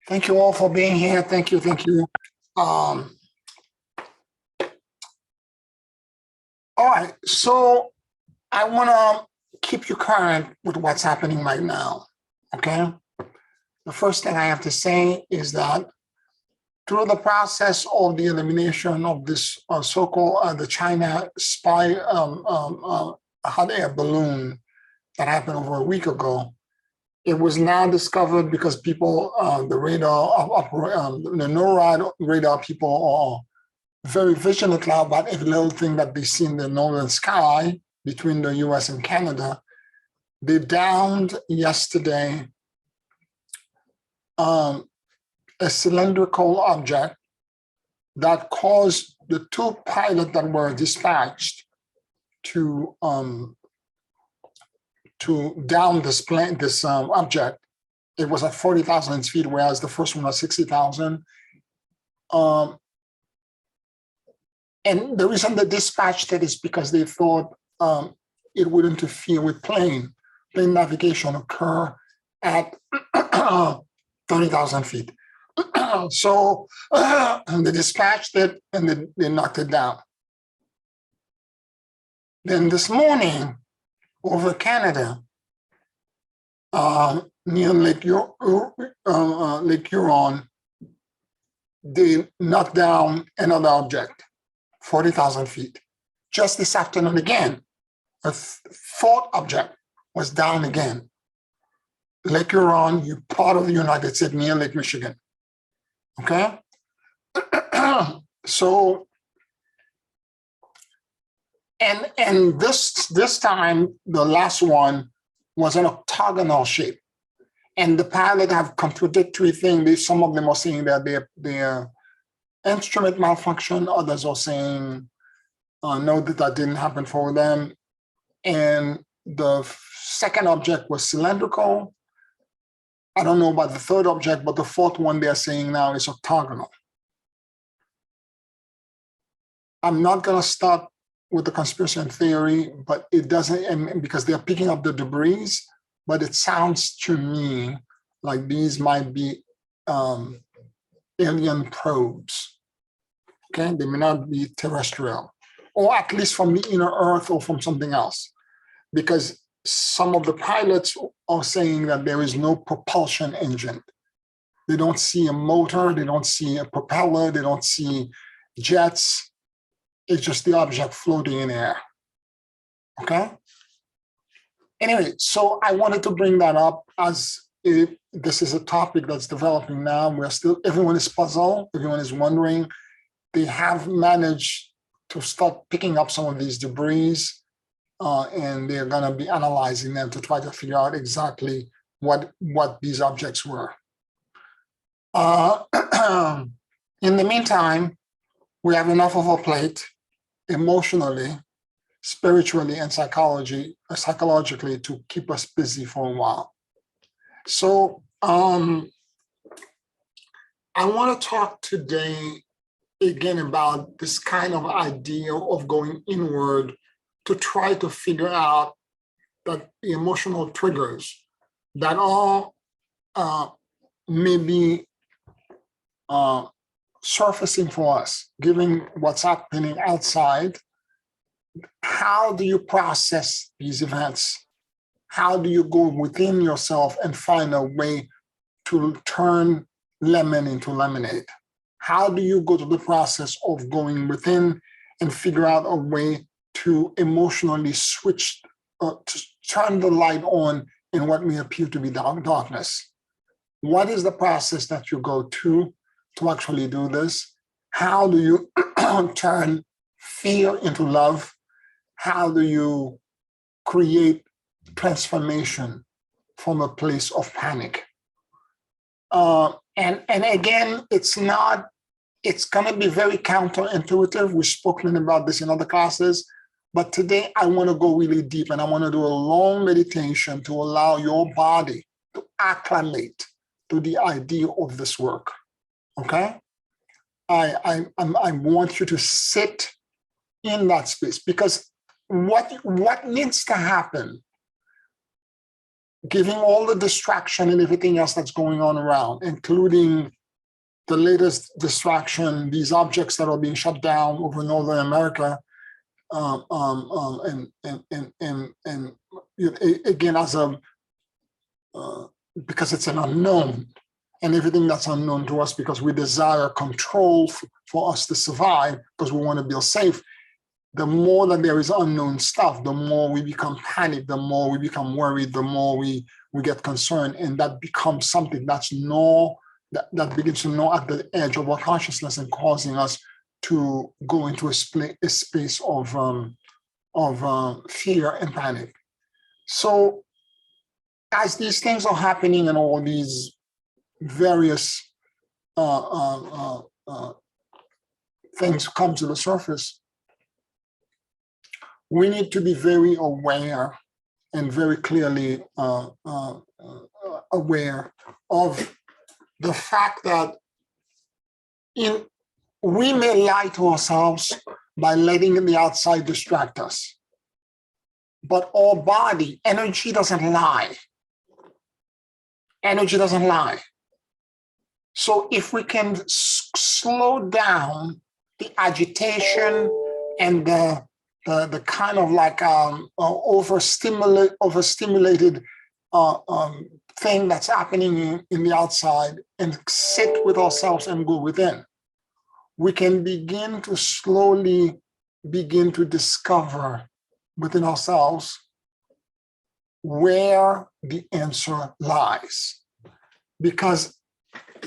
Thank you all for being here. Thank you. Thank you. All right. So I want to keep you current with what's happening right now. Okay. The first thing I have to say is that through the process of the elimination of this so-called the China spy hot air balloon that happened over a week ago, it was now discovered because people, the NORAD radar people are very vigilant now about every little thing that they see in the northern sky between the US and Canada. They downed yesterday a cylindrical object that caused the two pilots that were dispatched to down this plane, this object. It was at 40,000 feet, whereas the first one was 60,000. And the reason they dispatched it is because they thought it would interfere with plane navigation occur at 30,000 feet. So they dispatched it and they knocked it down. Then this morning, over Canada, near Lake Huron, they knocked down another object, 40,000 feet. Just this afternoon again, a fourth object was down again. Lake Huron, you part of the United States near Lake Michigan. Okay? So, and this time, the last one was an octagonal shape. And the pilot have contradictory things. Some of them are saying that their instrument malfunction. Others are saying, no, that didn't happen for them. And the second object was cylindrical. I don't know about the third object, but the fourth one they're saying now is octagonal. I'm not going to start with the conspiracy theory, but it doesn't, because they're picking up the debris, but it sounds to me like these might be alien probes. Okay, they may not be terrestrial, or at least from the inner Earth or from something else, because some of the pilots are saying that there is no propulsion engine. They don't see a motor, they don't see a propeller, they don't see jets. It's just the object floating in air. Okay? Anyway, so I wanted to bring that up as this is a topic that's developing now. Everyone is puzzled, everyone is wondering. They have managed to start picking up some of these debris, and they're going to be analyzing them to try to figure out exactly what these objects were. In the meantime, we have enough of a plate emotionally, spiritually, and psychologically to keep us busy for a while. So I want to talk today again about this kind of idea of going inward to try to figure out that the emotional triggers that are maybe surfacing for us, given what's happening outside. How do you process these events? How do you go within yourself and find a way to turn lemon into lemonade? How do you go to the process of going within and figure out a way to emotionally switch, to turn the light on in what may appear to be darkness? What is the process that you go to actually do this? How do you turn fear into love? How do you create transformation from a place of panic? And again, it's going to be very counterintuitive. We've spoken about this in other classes, but today I want to go really deep, and I want to do a long meditation to allow your body to acclimate to the idea of this work. Okay? I want you to sit in that space, because what needs to happen giving all the distraction and everything else that's going on around, including the latest distraction, these objects that are being shut down over Northern America, and again, as a because it's an unknown, and everything that's unknown to us, because we desire control for us to survive, because we want to feel safe. The more that there is unknown stuff, the more we become panicked, the more we become worried, the more we get concerned, and that becomes something that begins to gnaw at the edge of our consciousness and causing us to go into a space of fear and panic. So as these things are happening and all these various things come to the surface, we need to be very aware and very clearly aware of the fact that we may lie to ourselves by letting the outside distract us. But our body, energy doesn't lie. Energy doesn't lie. So if we can slow down the agitation and the kind of like overstimulated thing that's happening in the outside, and sit with ourselves and go within, we can begin to slowly begin to discover within ourselves where the answer lies. Because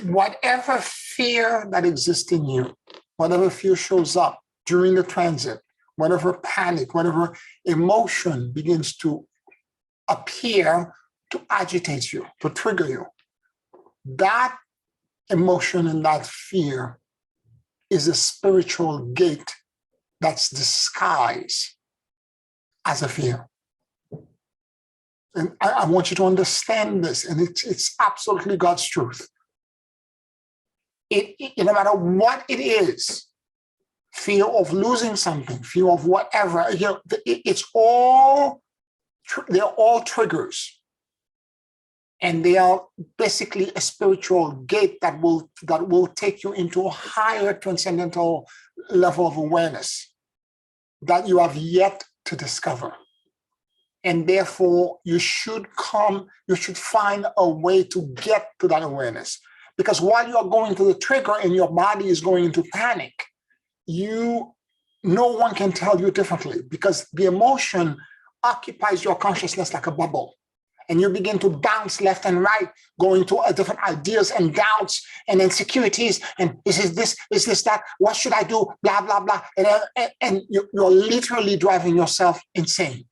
whatever fear that exists in you, whatever fear shows up during the transit, whatever panic, whatever emotion begins to appear to agitate you, to trigger you, that emotion and that fear is a spiritual gate that's disguised as a fear. And I want you to understand this, and it's absolutely God's truth. No matter what it is, fear of losing something, fear of whatever, they're all triggers. And they are basically a spiritual gate that will take you into a higher transcendental level of awareness that you have yet to discover. And therefore, you should find a way to get to that awareness. Because while you are going to the trigger and your body is going into panic, no one can tell you differently, because the emotion occupies your consciousness like a bubble. And you begin to bounce left and right, going to different ideas and doubts and insecurities. And is this, that? What should I do? Blah, blah, blah. And you're literally driving yourself insane.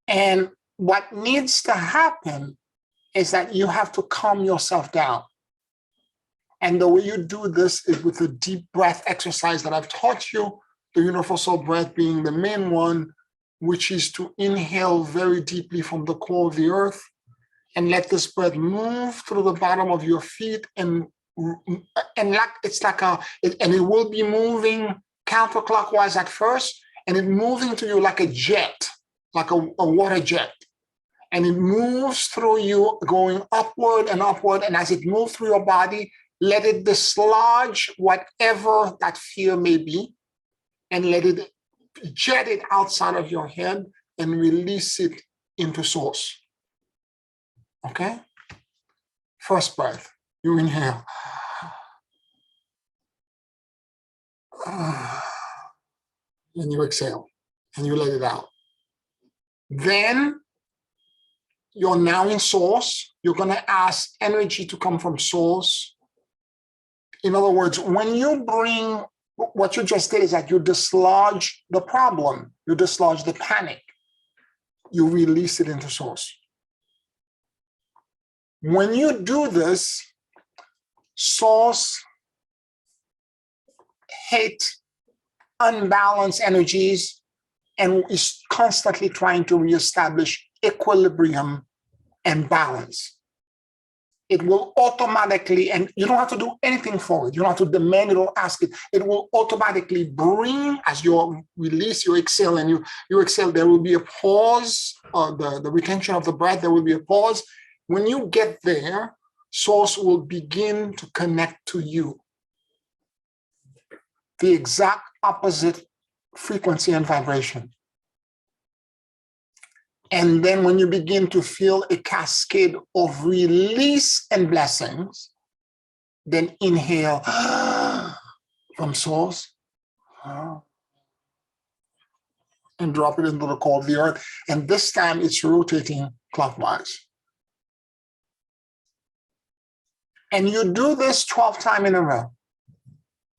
And what needs to happen is that you have to calm yourself down. And the way you do this is with a deep breath exercise that I've taught you, the universal breath being the main one, which is to inhale very deeply from the core of the earth and let this breath move through the bottom of your feet, and it will be moving counterclockwise at first, and it moving to you like a jet, like a water jet. And it moves through you, going upward and upward. And as it moves through your body, let it dislodge whatever that fear may be, and let it jet it outside of your head and release it into source. Okay? First breath, you inhale. And you exhale, and you let it out. Then you're now in source. You're going to ask energy to come from source. In other words, when you bring, what you just did is that you dislodge the problem, you dislodge the panic, you release it into source. When you do this, source hates unbalanced energies and is constantly trying to reestablish equilibrium and balance. it will automatically, and you don't have to do anything for it. You don't have to demand it or ask it. It will automatically bring, as you release, you exhale, and you exhale, there will be a pause, the retention of the breath, there will be a pause. When you get there, source will begin to connect to you. The exact opposite frequency and vibration. And then when you begin to feel a cascade of release and blessings, then inhale from source and drop it into the core of the earth. And this time it's rotating clockwise. And you do this 12 times in a row.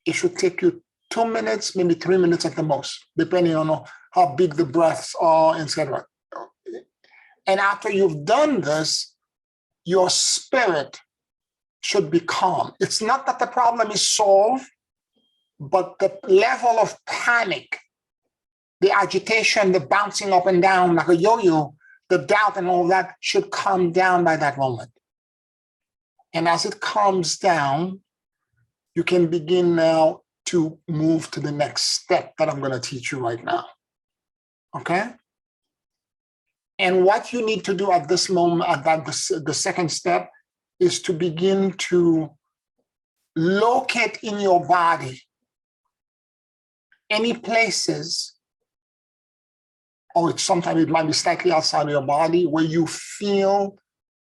It should take you 2 minutes, maybe 3 minutes at the most, depending on how big the breaths are, etc. And after you've done this, your spirit should be calm. It's not that the problem is solved, but the level of panic, the agitation, the bouncing up and down like a yo-yo, the doubt and all that should calm down by that moment. And as it calms down, you can begin now to move to the next step that I'm going to teach you right now. Okay? And what you need to do at this moment, at the second step, is to begin to locate in your body any places, or sometimes it might be slightly outside of your body, where you feel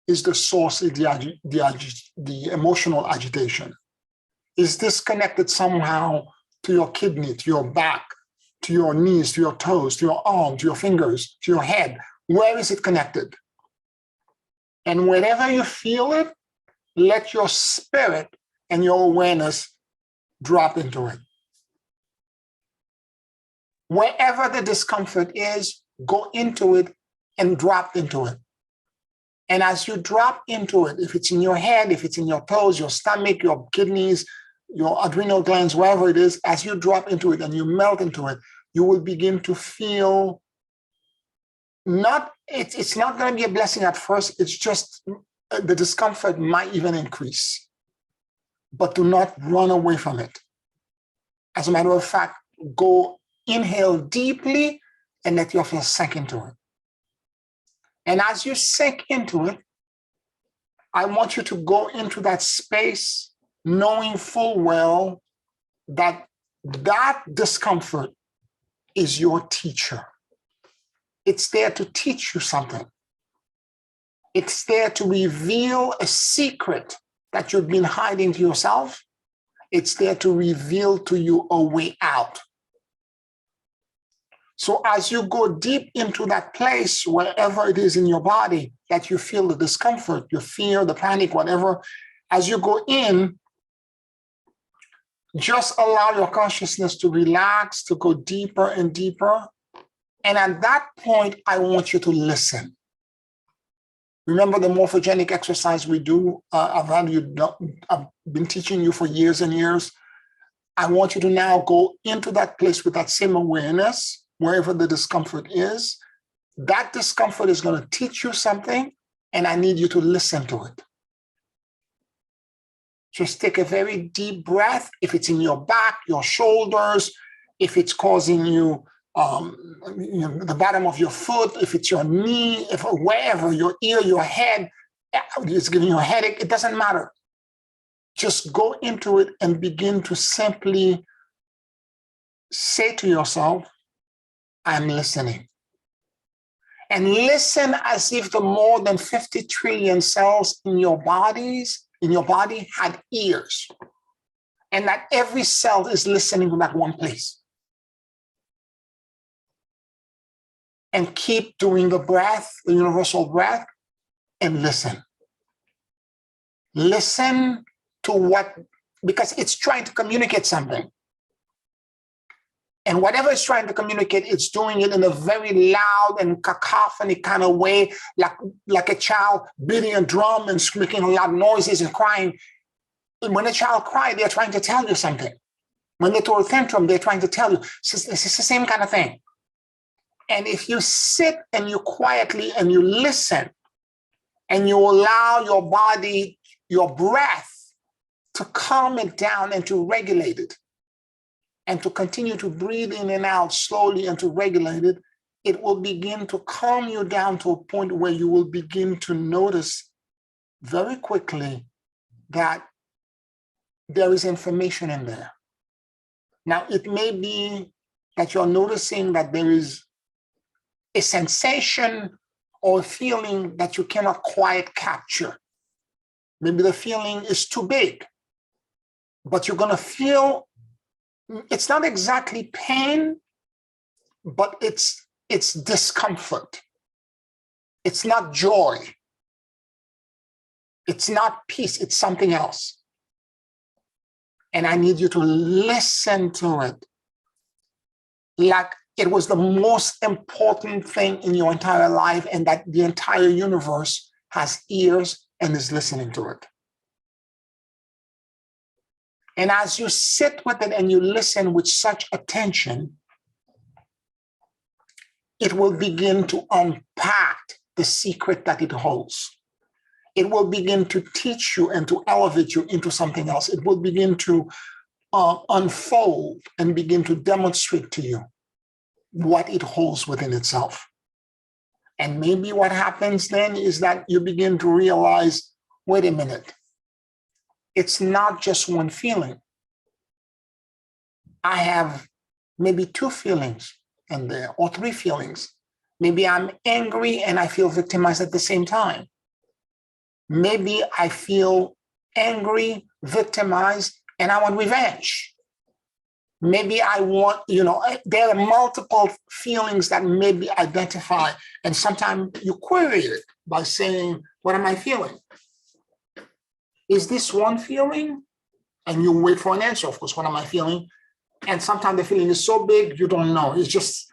is the source of the emotional agitation. Is this connected somehow to your kidney, to your back, to your knees, to your toes, to your arms, to your fingers, to your head? Where is it connected? And whenever you feel it, let your spirit and your awareness drop into it. Wherever the discomfort is, go into it and drop into it. And as you drop into it, if it's in your head, if it's in your toes, your stomach, your kidneys, your adrenal glands, wherever it is, as you drop into it and you melt into it, you will begin to feel it's not going to be a blessing at first. It's just the discomfort might even increase, but do not run away from it. As a matter of fact, go inhale deeply and let yourself sink into it. And as you sink into it, I want you to go into that space knowing full well that that discomfort is your teacher. It's there to teach you something. It's there to reveal a secret that you've been hiding to yourself. It's there to reveal to you a way out. So as you go deep into that place, wherever it is in your body that you feel the discomfort, your fear, the panic, whatever, as you go in, just allow your consciousness to relax, to go deeper and deeper. And at that point, I want you to listen. Remember the morphogenic exercise we do? I've been teaching you for years and years. I want you to now go into that place with that same awareness, wherever the discomfort is. That discomfort is going to teach you something, and I need you to listen to it. Just take a very deep breath. If it's in your back, your shoulders, if it's causing you the bottom of your foot, if it's your knee, if wherever, your ear, your head, it's giving you a headache, it doesn't matter. Just go into it and begin to simply say to yourself, I'm listening. And listen as if the more than 50 trillion cells in your body had ears, and that every cell is listening to that one place. And keep doing the breath, the universal breath, and listen. Listen to what, because it's trying to communicate something. And whatever it's trying to communicate, it's doing it in a very loud and cacophony kind of way, like a child beating a drum and making loud noises and crying. And when a child cries, they're trying to tell you something. When they throw a tantrum, they're trying to tell you. It's the same kind of thing. And if you sit and you quietly and you listen and you allow your body your breath to calm it down and to regulate it, and to continue to breathe in and out slowly and to regulate it, it will begin to calm you down to a point where you will begin to notice very quickly that there is information in there. Now, it may be that you're noticing that there is a sensation or a feeling that you cannot quite capture. Maybe the feeling is too big, but you're going to feel, it's not exactly pain, but it's discomfort. It's not joy. It's not peace. It's something else. And I need you to listen to it like it was the most important thing in your entire life, and that the entire universe has ears and is listening to it. And as you sit with it and you listen with such attention, it will begin to unpack the secret that it holds. It will begin to teach you and to elevate you into something else. It will begin to unfold and begin to demonstrate to you what it holds within itself. And maybe what happens then is that you begin to realize, wait a minute, it's not just one feeling. I have maybe two feelings in there, or three feelings. Maybe I'm angry and I feel victimized at the same time. Maybe I feel angry, victimized, and I want revenge. Maybe I want, there are multiple feelings that maybe identify, and sometimes you query it by saying, what am I feeling? Is this one feeling? And you wait for an answer, of course, what am I feeling? And sometimes the feeling is so big, you don't know. It's just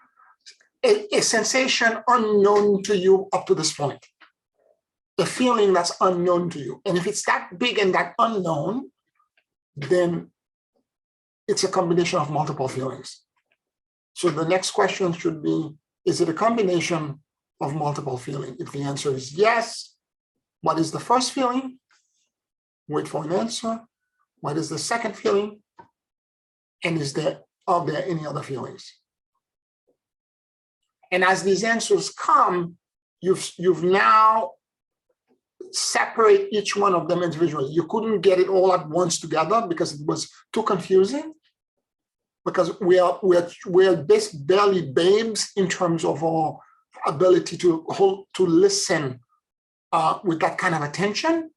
a sensation unknown to you up to this point. A feeling that's unknown to you. And if it's that big and that unknown, then it's a combination of multiple feelings. So the next question should be, is it a combination of multiple feelings? If the answer is yes, what is the first feeling? Wait for an answer. What is the second feeling? And are there any other feelings? And as these answers come, you've now separate each one of them individually. You couldn't get it all at once together because it was too confusing. Because we're barely babes in terms of our ability to listen with that kind of attention.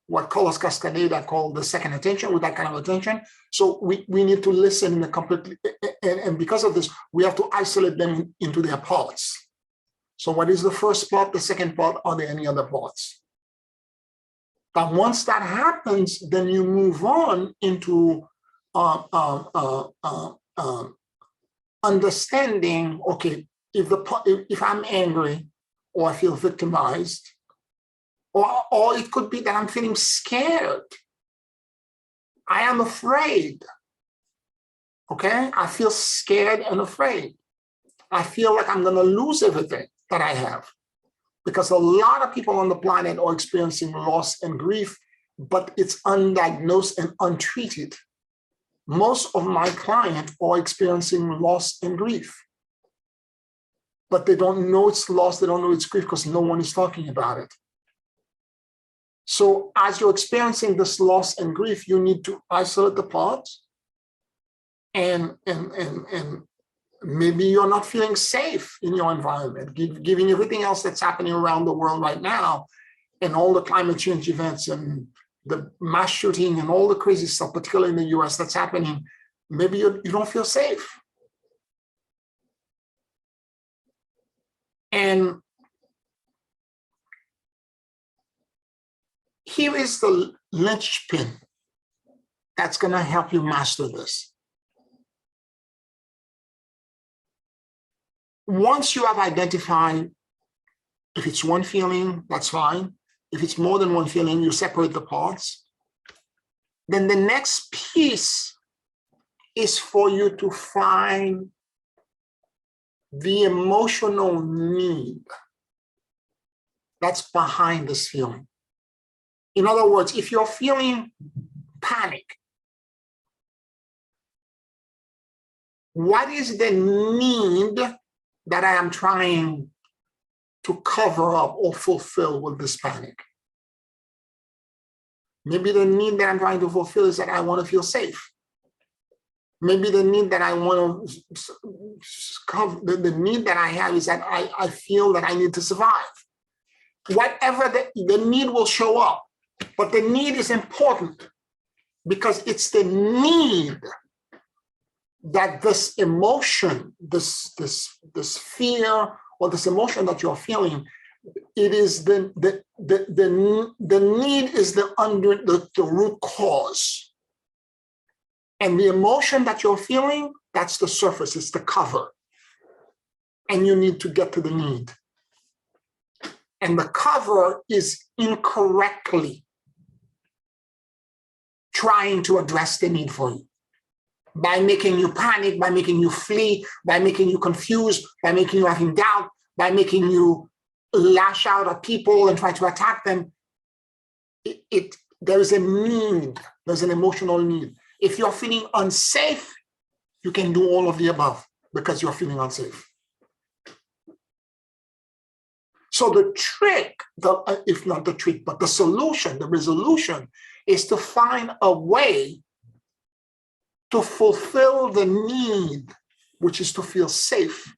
What Carlos Castaneda called the second attention, with that kind of attention. So we need to listen in a completely, and because of this, we have to isolate them into their parts. So what is the first part, the second part? Are there any other parts? But once that happens, then you move on into understanding, okay, if I'm angry or I feel victimized, or it could be that I'm feeling scared. I am afraid. Okay? I feel scared and afraid. I feel like I'm going to lose everything that I have. Because a lot of people on the planet are experiencing loss and grief, but it's undiagnosed and untreated. Most of my clients are experiencing loss and grief. But they don't know it's loss, they don't know it's grief because no one is talking about it. So as you're experiencing this loss and grief, you need to isolate the parts, and maybe you're not feeling safe in your environment, given everything else that's happening around the world right now, and all the climate change events and the mass shooting and all the crazy stuff, particularly in the US, that's happening. Maybe you don't feel safe. And here is the linchpin that's going to help you master this. Once you have identified, if it's one feeling, that's fine. If it's more than one feeling, you separate the parts. Then the next piece is for you to find the emotional need that's behind this feeling. In other words, if you're feeling panic, what is the need that I am trying to cover up or fulfill with this panic? Maybe the need that I'm trying to fulfill is that I want to feel safe. Maybe the need that I want to cover, the need that I have is that I feel that I need to survive. Whatever the need will show up, but the need is important because it's the need that this emotion, this fear or this emotion that you're feeling, it is the need is the root cause. And the emotion that you're feeling, that's the surface, it's the cover. And you need to get to the need. And the cover is incorrectly trying to address the need for you. By making you panic, by making you flee, by making you confused, by making you have in doubt, by making you lash out at people and try to attack them. There is a need, there's an emotional need. If you're feeling unsafe, you can do all of the above because you're feeling unsafe. So the trick, if not the trick, but the solution, the resolution is to find a way to fulfill the need, which is to feel safe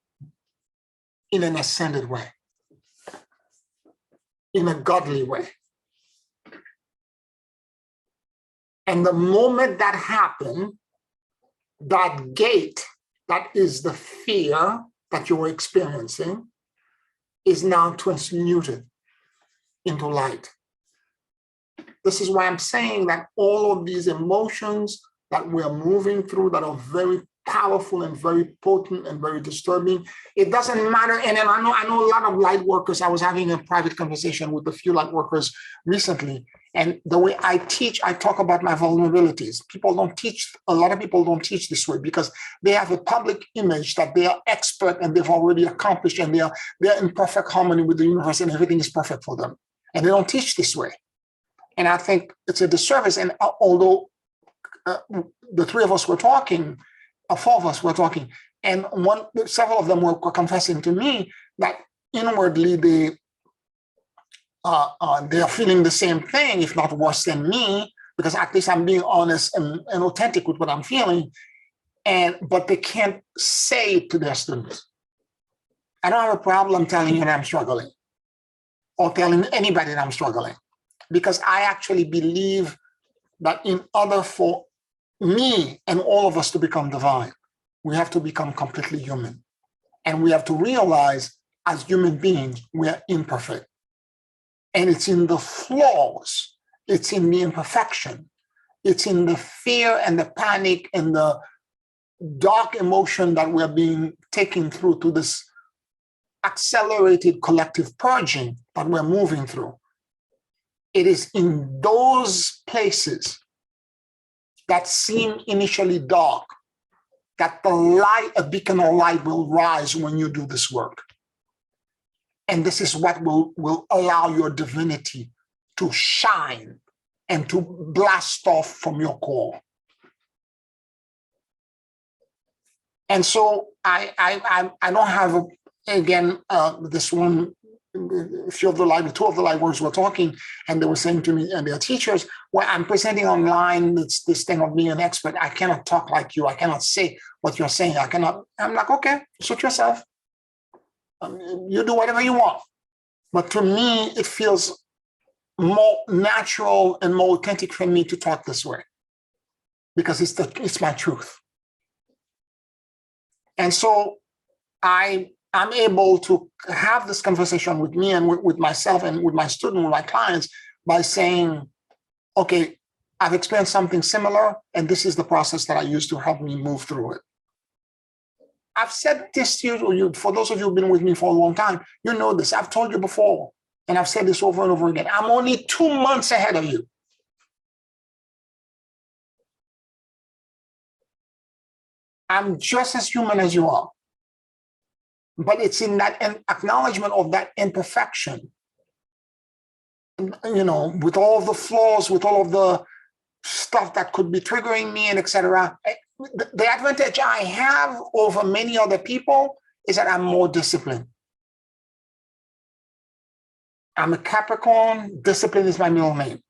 in an ascended way, in a godly way. And the moment that happened, that gate, that is the fear that you were experiencing, is now transmuted into light. This is why I'm saying that all of these emotions that we're moving through that are very powerful and very potent and very disturbing, it doesn't matter. And then I know a lot of light workers. I was having a private conversation with a few light workers recently. And the way I teach, I talk about my vulnerabilities. A lot of people don't teach this way because they have a public image that they are expert and they've already accomplished and they're in perfect harmony with the universe and everything is perfect for them. And they don't teach this way. And I think it's a disservice. And although the three of us were talking, four of us were talking, and several of them were confessing to me that inwardly they are feeling the same thing, if not worse than me, because at least I'm being honest and authentic with what I'm feeling. But they can't say it to their students. I don't have a problem telling you that I'm struggling or telling anybody that I'm struggling, because I actually believe that in order for me and all of us to become divine, we have to become completely human. And we have to realize as human beings, we are imperfect. And it's in the flaws, it's in the imperfection, it's in the fear and the panic and the dark emotion that we're being taken through to this accelerated collective purging that we're moving through. It is in those places that seem initially dark that the light, a beacon of light, will rise when you do this work. And this is what will allow your divinity to shine and to blast off from your core. And so I don't have, this one, a few of the light, two of the light workers were talking, and they were saying to me and their teachers, well, I'm presenting online this thing of being an expert. I cannot talk like you. I cannot say what you're saying. I'm like, okay, suit yourself. You do whatever you want. But to me, it feels more natural and more authentic for me to talk this way because it's my truth. And so I'm able to have this conversation with me and with myself and with my student, with my clients, by saying, okay, I've experienced something similar, and this is the process that I use to help me move through it. I've said this to you, for those of you who've been with me for a long time, you know this. I've told you before, and I've said this over and over again. I'm only 2 months ahead of you. I'm just as human as you are. But it's in that acknowledgement of that imperfection with all of the flaws, with all of the stuff that could be triggering me and etc. The advantage I have over many other people is that I'm more disciplined. I'm a Capricorn. Discipline is my middle name.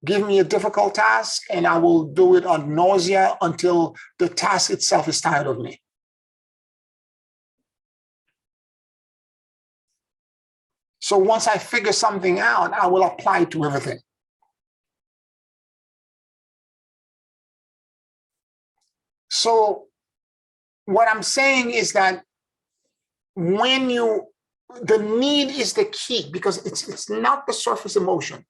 Give me a difficult task and I will do it ad nausea until the task itself is tired of me. So once I figure something out, I will apply it to everything. So what I'm saying is that the need is the key, because it's not the surface emotion,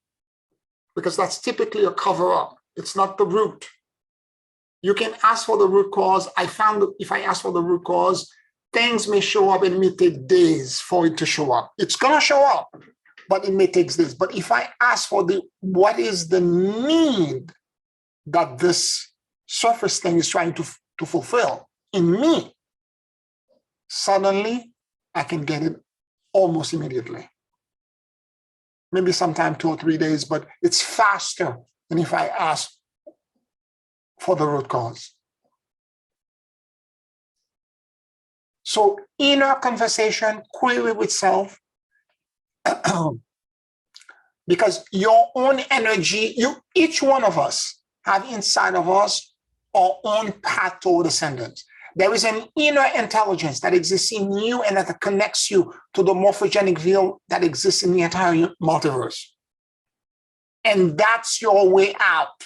because that's typically a cover-up. It's not the root. You can ask for the root cause. I found that if I ask for the root cause, things may show up and it may take days for it to show up. It's gonna show up, but it may take days. But if I ask for what is the need that this surface thing is trying to fulfill in me, suddenly I can get it almost immediately. Maybe sometime 2 or 3 days, but it's faster than if I ask for the root cause. So inner conversation, query with self, because your own energy, each one of us have inside of us our own path toward ascendance. There is an inner intelligence that exists in you and that connects you to the morphogenic field that exists in the entire multiverse. And that's your way out.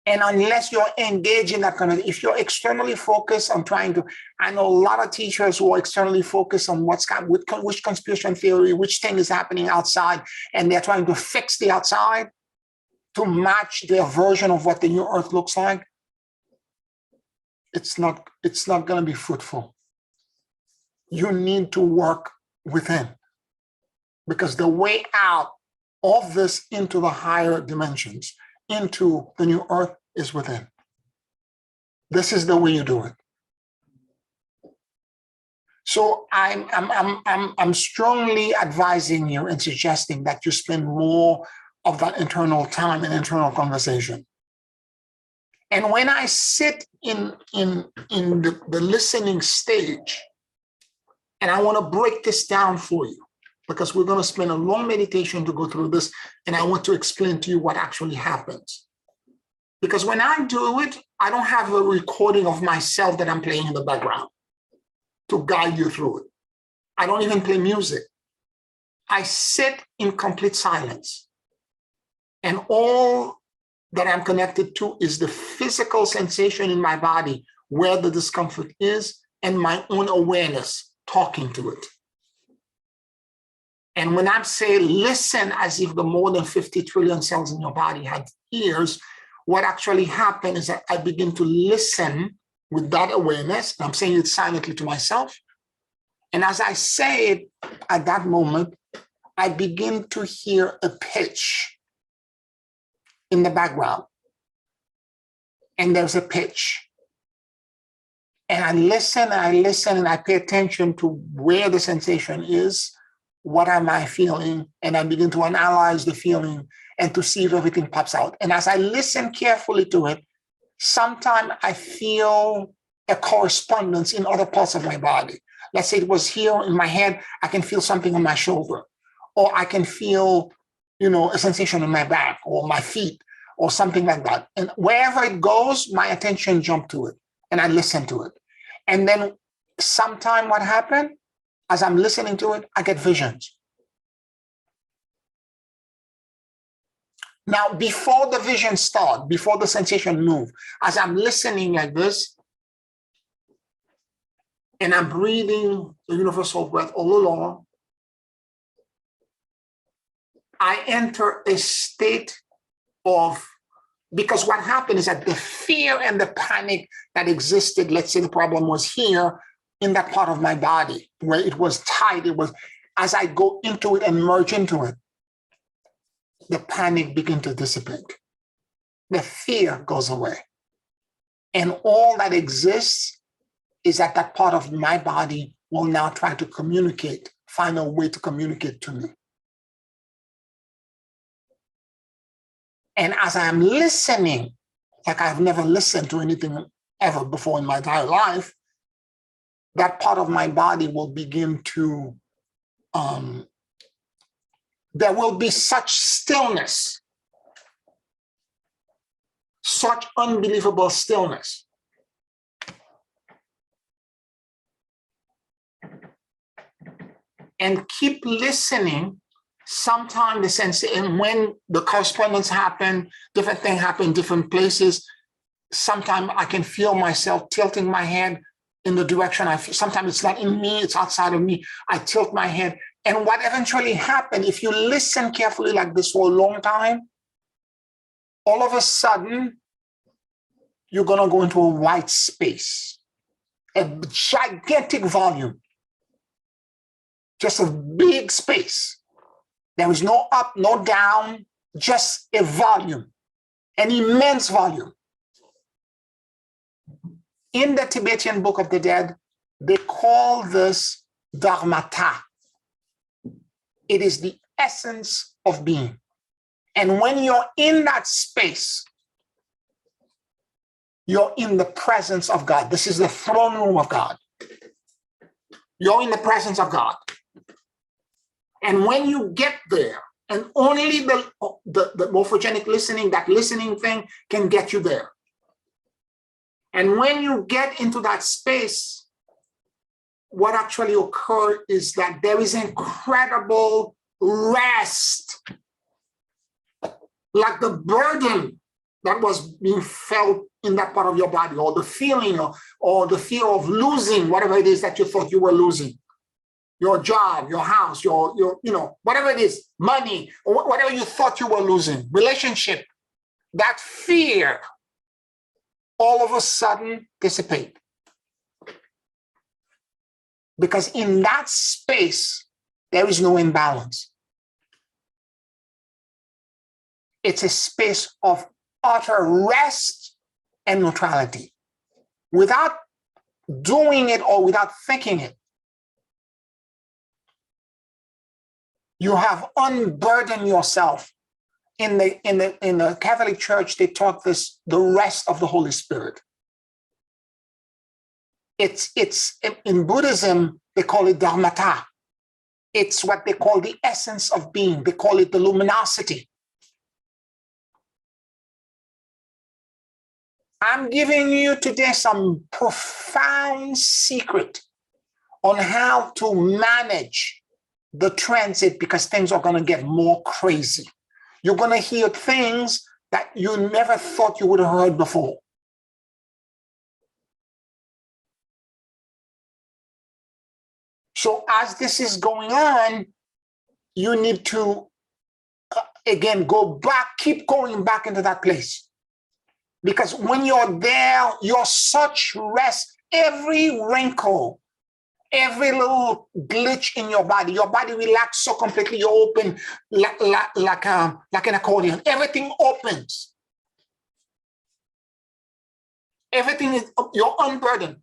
And unless you're engaged in that kind of, if you're externally focused on I know a lot of teachers who are externally focused on which conspiracy theory, which thing is happening outside, and they're trying to fix the outside to match their version of what the new earth looks like. It's not going to be fruitful. You need to work within, because the way out of this into the higher dimensions, into the new earth, is within. This is the way you do it. So I'm strongly advising you and suggesting that you spend more of that internal time and internal conversation. And when I sit in the listening stage, and I want to break this down for you, because we're going to spend a long meditation to go through this, and I want to explain to you what actually happens. Because when I do it, I don't have a recording of myself that I'm playing in the background to guide you through it. I don't even play music. I sit in complete silence. And all that I'm connected to is the physical sensation in my body where the discomfort is, and my own awareness talking to it. And when I say listen as if the more than 50 trillion cells in your body had ears, what actually happened is that I begin to listen with that awareness. I'm saying it silently to myself. And as I say it at that moment, I begin to hear a pitch in the background. And there's a pitch. And I listen and I pay attention to where the sensation is, what am I feeling, and I begin to analyze the feeling and to see if everything pops out. And as I listen carefully to it, sometimes I feel a correspondence in other parts of my body. Let's say it was here in my head, I can feel something on my shoulder, or I can feel, a sensation in my back or my feet or something like that. And wherever it goes, my attention jumps to it and I listen to it. And then sometime what happened, as I'm listening to it, I get visions. Now, before the vision start, before the sensation move, as I'm listening like this, and I'm breathing the universal breath all along, I enter a state of, because what happened is that the fear and the panic that existed, let's say the problem was here in that part of my body where it was tight, as I go into it and merge into it, the panic begins to dissipate. The fear goes away. And all that exists is that part of my body will now try to communicate find a way to communicate to me. And as I'm listening, like I've never listened to anything ever before in my entire life, that part of my body will begin to, there will be such stillness, such unbelievable stillness. And keep listening. Sometimes the sense, and when the correspondence happen, different things happen in different places. Sometimes I can feel myself tilting my head in the direction I feel. Sometimes it's not in me, it's outside of me. I tilt my head. And what eventually happened, if you listen carefully like this for a long time, all of a sudden, you're gonna go into a white space, a gigantic volume, just a big space. There is no up, no down, just a volume, an immense volume. In the Tibetan Book of the Dead, they call this dharmata. It is the essence of being. And when you're in that space, you're in the presence of God. This is the throne room of God. You're in the presence of God. And when you get there, and only the morphogenic listening, that listening thing can get you there. And when you get into that space, what actually occurs is that there is incredible rest, like the burden that was being felt in that part of your body, or the feeling or the fear of losing whatever it is that you thought you were losing. Your job, your house, your whatever it is, money, or whatever you thought you were losing, relationship, that fear all of a sudden dissipate. Because in that space, there is no imbalance. It's a space of utter rest and neutrality. Without doing it or without thinking it, you have unburdened yourself. In the Catholic Church, they taught this, the rest of the Holy Spirit. It's in Buddhism, they call it dharmata. It's what they call the essence of being. They call it the luminosity. I'm giving you today some profound secret on how to manage the transit, because things are going to get more crazy. You're going to hear things that you never thought you would have heard before. So as this is going on, you need to, again, go back, keep going back into that place. Because when you're there, you're such rest, every wrinkle, every little glitch in your body relaxes so completely, you're open like an accordion. Everything opens. Everything is, you're unburdened.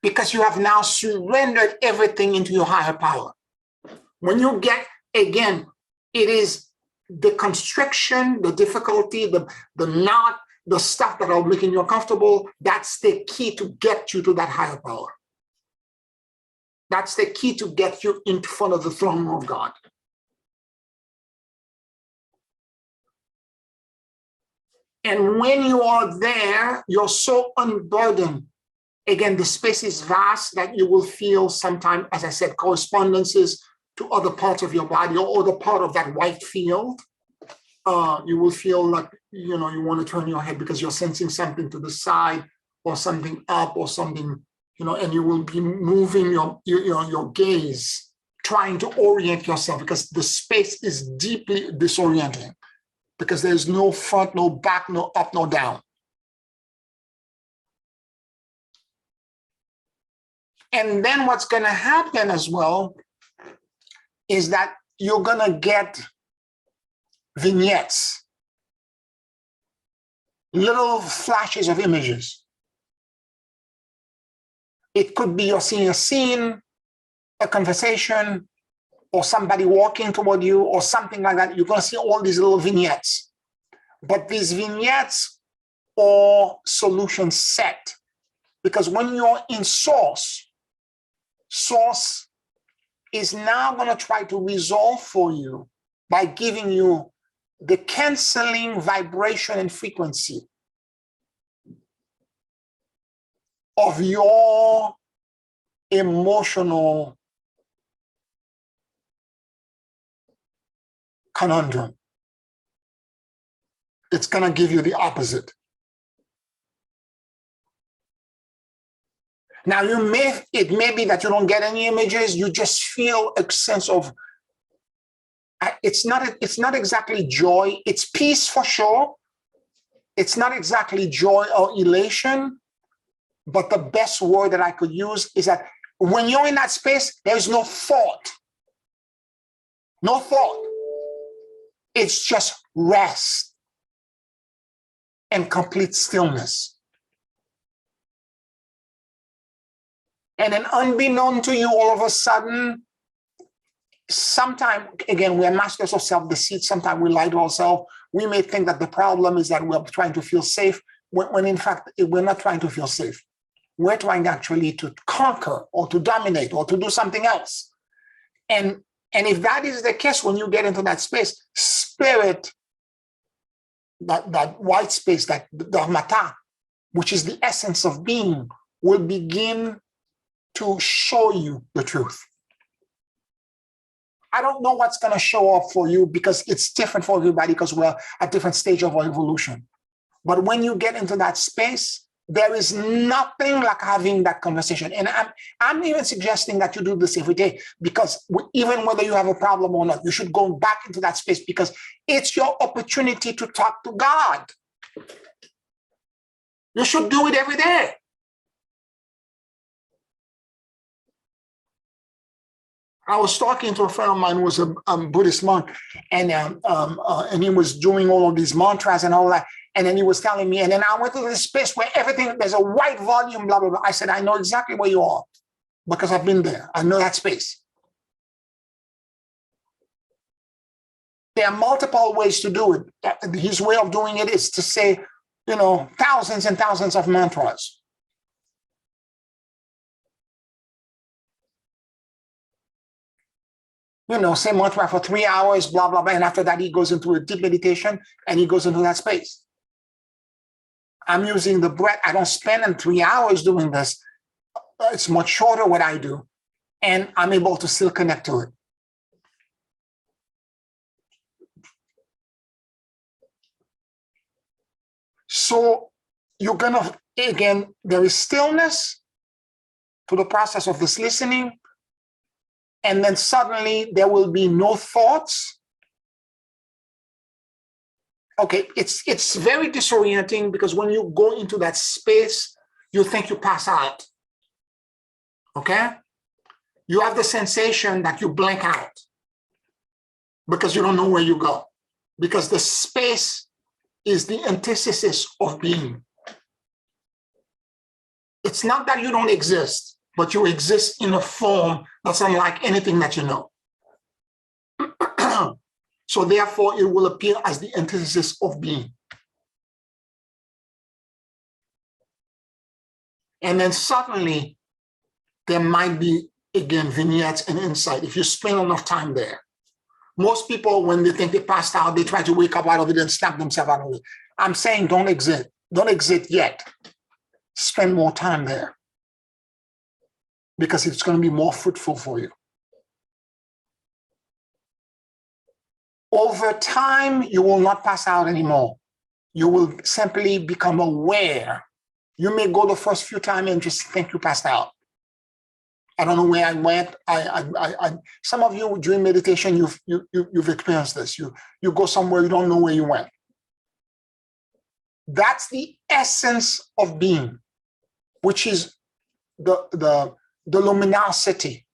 Because you have now surrendered everything into your higher power. When you get, again, it is the constriction, the difficulty, the knot, the stuff that are making you uncomfortable. That's the key to get you to that higher power. That's the key to get you in front of the throne of God. And when you are there, you're so unburdened. Again, the space is vast that you will feel sometimes, as I said, correspondences to other parts of your body or other part of that white field. You will feel like, you want to turn your head because you're sensing something to the side or something up or something, and you will be moving your gaze, trying to orient yourself, because the space is deeply disorienting, because there's no front, no back, no up, no down. And then what's going to happen as well is that you're going to get vignettes, little flashes of images. It could be you're seeing a scene, a conversation, or somebody walking toward you, or something like that. You're going to see all these little vignettes. But these vignettes are solution set. Because when you're in source, source is now going to try to resolve for you by giving you the canceling vibration and frequency of your emotional conundrum. It's going to give you the opposite. Now, it may be that you don't get any images, you just feel a sense of, it's not exactly joy, it's peace for sure. It's not exactly joy or elation, but the best word that I could use is that when you're in that space, there's no thought. No thought. It's just rest and complete stillness. And then unbeknown to you, all of a sudden, sometime, again, we're masters of self-deceit. Sometimes we lie to ourselves. We may think that the problem is that we're trying to feel safe, when in fact, we're not trying to feel safe. We're trying actually to conquer or to dominate or to do something else. And if that is the case, when you get into that space, spirit, that white space, that dharmata, which is the essence of being, will begin to show you the truth. I don't know what's going to show up for you because it's different for everybody because we're at different stage of our evolution. But when you get into that space, there is nothing like having that conversation. And I'm even suggesting that you do this every day, because even whether you have a problem or not, you should go back into that space because it's your opportunity to talk to God. You should do it every day. I was talking to a friend of mine who was a Buddhist monk, and he was doing all of these mantras and all that. And then he was telling me, and then I went to this space where everything, there's a white volume, blah, blah, blah. I said, I know exactly where you are because I've been there. I know that space. There are multiple ways to do it. His way of doing it is to say, thousands and thousands of mantras. Say mantra for 3 hours, blah, blah, blah. And after that, he goes into a deep meditation and he goes into that space. I'm using the breath. I don't spend 3 hours doing this. It's much shorter what I do. And I'm able to still connect to it. So you're going to, again, there is stillness to the process of this listening. And then suddenly there will be no thoughts. Okay, it's very disorienting because when you go into that space, you think you pass out. Okay? You have the sensation that you blank out because you don't know where you go. Because the space is the antithesis of being. It's not that you don't exist, but you exist in a form that's unlike anything that you know. So therefore, it will appear as the antithesis of being. And then suddenly, there might be, again, vignettes and insight if you spend enough time there. Most people, when they think they passed out, they try to wake up out of it and snap themselves out of it. I'm saying don't exit. Don't exit yet. Spend more time there, because it's going to be more fruitful for you. Over time, you will not pass out anymore. You will simply become aware. You may go the first few times and just think you passed out. I don't know where I went. Some of you during meditation, you've experienced this. You go somewhere, you don't know where you went. That's the essence of being, which is the luminosity,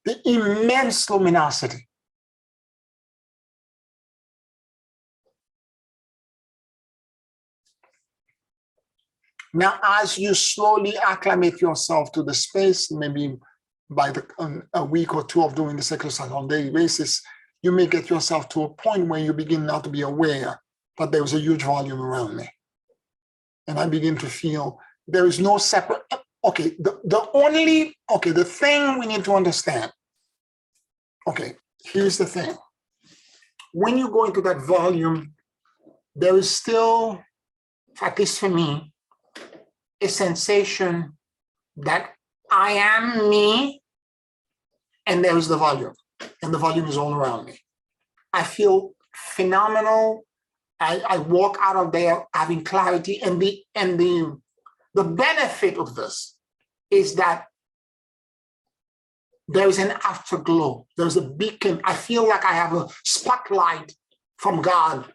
the immense luminosity. Now, as you slowly acclimate yourself to the space, maybe by a week or two of doing this exercise on a daily basis, you may get yourself to a point where you begin now to be aware that there is a huge volume around me. And I begin to feel there is no separate, okay, the thing we need to understand, okay, here's the thing. When you go into that volume, there is still, at least for me, a sensation that I am me, and there is the volume, and the volume is all around me. I feel phenomenal. I walk out of there having clarity, and the benefit of this is that there is an afterglow. There's a beacon. I feel like I have a spotlight from God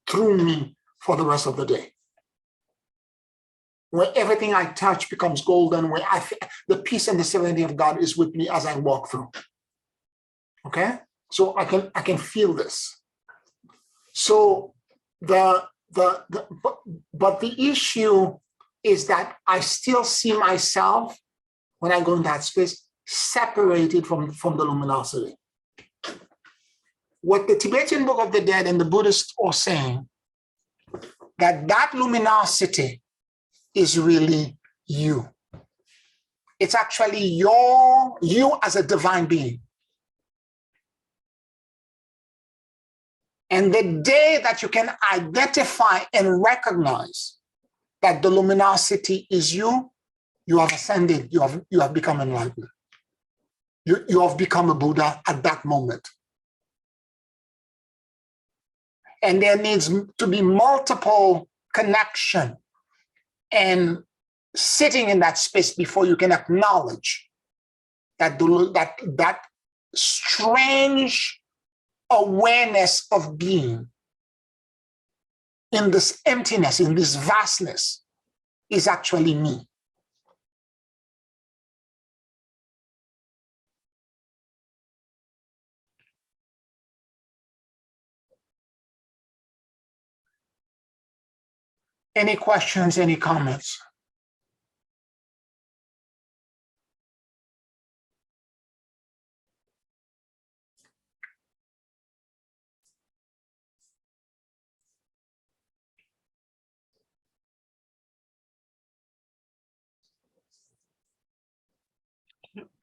through me for the rest of the day, where everything I touch becomes golden, where the peace and the serenity of God is with me as I walk through. Okay, so I can feel this. So but the issue is that I still see myself when I go in that space separated from the luminosity. What the Tibetan Book of the Dead and the Buddhists are saying, that luminosity is really you. It's actually you as a divine being. And the day that you can identify and recognize that the luminosity is you, you have ascended, you have become enlightened. You have become a Buddha at that moment. And there needs to be multiple connection and sitting in that space before you can acknowledge that that strange awareness of being in this emptiness, in this vastness, is actually me. Any questions, any comments?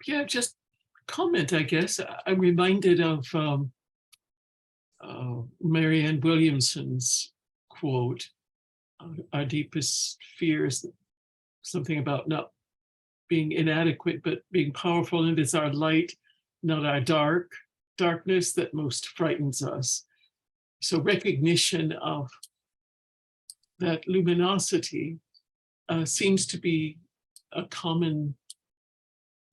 Yeah, just comment, I guess. I'm reminded of Marianne Williamson's quote, our deepest fear is something about not being inadequate, but being powerful, and it's our light, not our darkness that most frightens us. So recognition of that luminosity seems to be a common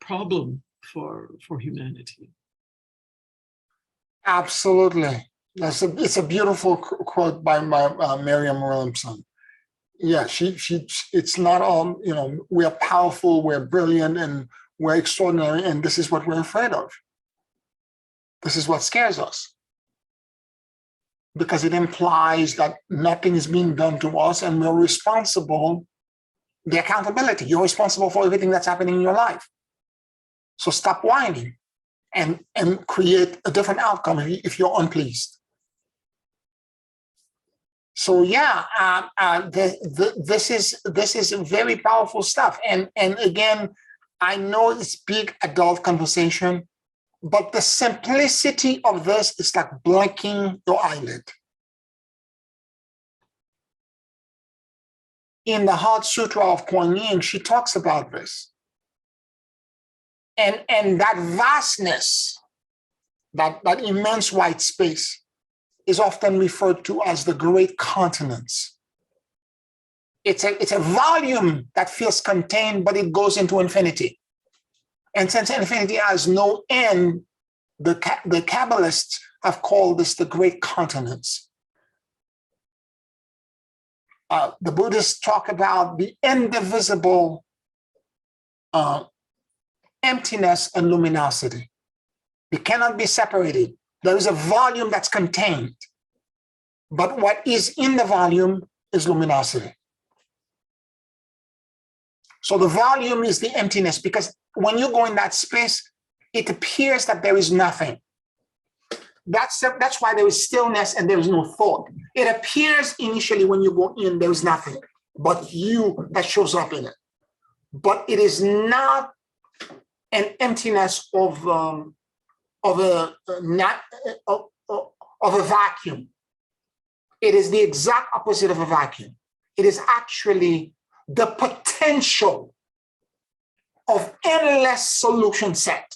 problem for humanity. Absolutely. It's a beautiful quote by Marianne Williamson. Yeah, it's not all, we're powerful, we're brilliant, and we're extraordinary, and this is what we're afraid of. This is what scares us. Because it implies that nothing is being done to us, and we're responsible, the accountability. You're responsible for everything that's happening in your life. So stop whining and create a different outcome if you're unpleased. So yeah, this is very powerful stuff. And again, I know it's big adult conversation, but the simplicity of this is like blinking your eyelid. In the Heart Sutra of Kuan Yin, she talks about this. And that vastness, that immense white space, is often referred to as the great continents. It's a volume that feels contained, but it goes into infinity. And since infinity has no end, the Kabbalists have called this the great continents. The Buddhists talk about the indivisible emptiness and luminosity. They cannot be separated. There is a volume that's contained, but what is in the volume is luminosity. So the volume is the emptiness, because when you go in that space, it appears that there is nothing. That's why there is stillness and there is no thought. It appears initially when you go in, there is nothing but you that shows up in it. But it is not an emptiness of a vacuum. It is the exact opposite of a vacuum. It is actually the potential of endless solution set.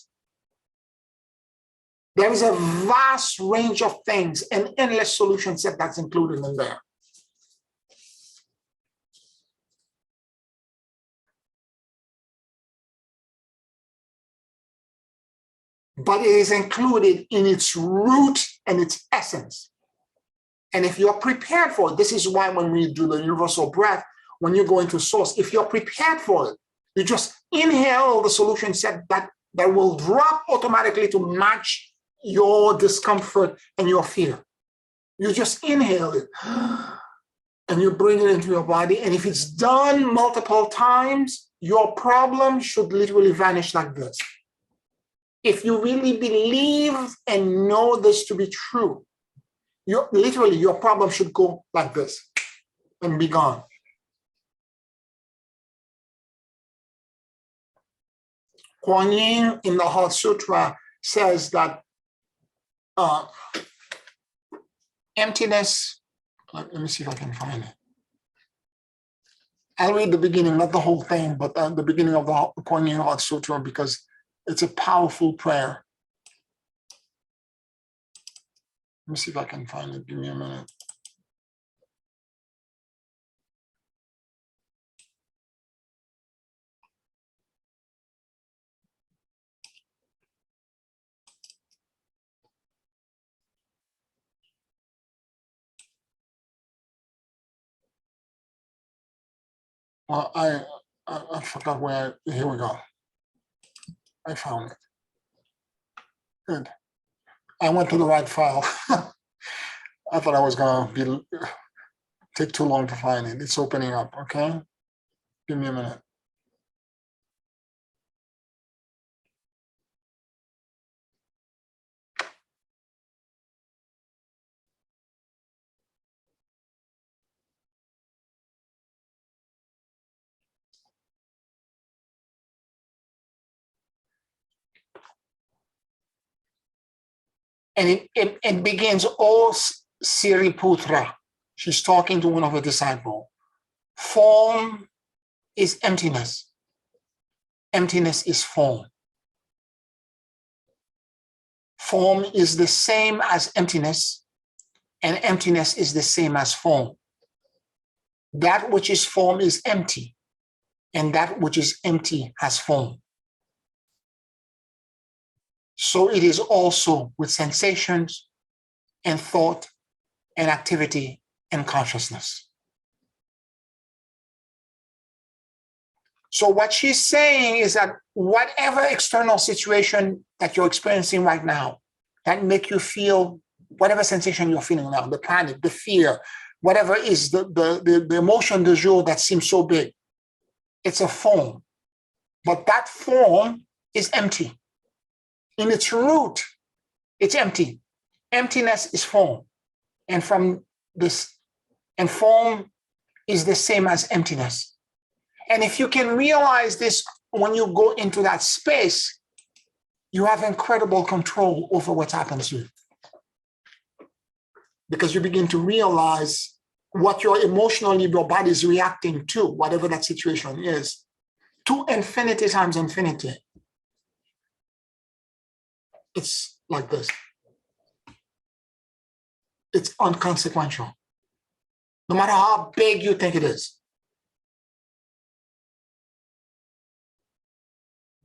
There is a vast range of things, an endless solution set that's included in there. But it is included in its root and its essence. And if you're prepared for it, this is why when we do the universal breath, when you go into source, if you're prepared for it, you just inhale the solution set that will drop automatically to match your discomfort and your fear. You just inhale it and you bring it into your body. And if it's done multiple times, your problem should literally vanish like this. If you really believe and know this to be true, literally your problem should go like this and be gone. Kuan Yin in the Heart Sutra says that emptiness, let me see if I can find it. I'll read the beginning, not the whole thing, but the beginning of the Kuan Yin Heart Sutra, because it's a powerful prayer. Let me see if I can find it. Give me a minute. Well, I forgot where. Here we go. I found it. Good. I went to the right file. I thought I was gonna take too long to find it. It's opening up. Okay, give me a minute. And it begins, "O Siriputra." She's talking to one of her disciples. Form is emptiness. Emptiness is form. Form is the same as emptiness, and emptiness is the same as form. That which is form is empty, and that which is empty has form. So it is also with sensations and thought and activity and consciousness. So what she's saying is that whatever external situation that you're experiencing right now that make you feel whatever sensation you're feeling now, the panic, the fear, whatever is the emotion du jour that seems so big, it's a form. But that form is empty. In its root, it's empty. Emptiness is form. And from this, and form is the same as emptiness. And if you can realize this when you go into that space, you have incredible control over what happens to you. Because you begin to realize what your body is reacting to, whatever that situation is, to infinity times infinity. It's like this. It's inconsequential. No matter how big you think it is.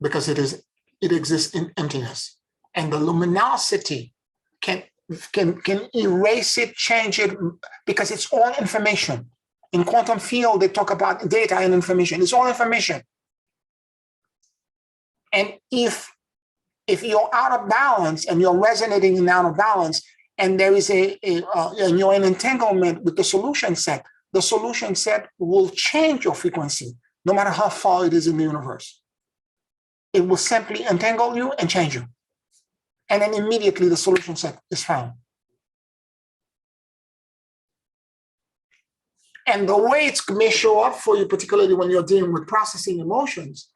Because it exists in emptiness. And the luminosity can erase it, change it, because it's all information. In quantum field, they talk about data and information. It's all information. And if you're out of balance and you're resonating in out of balance, and there is and you're in entanglement with the solution set will change your frequency. no matter how far it is in the universe. It will simply entangle you and change you. And then immediately the solution set is found. And the way it may show up for you, particularly when you're dealing with processing emotions,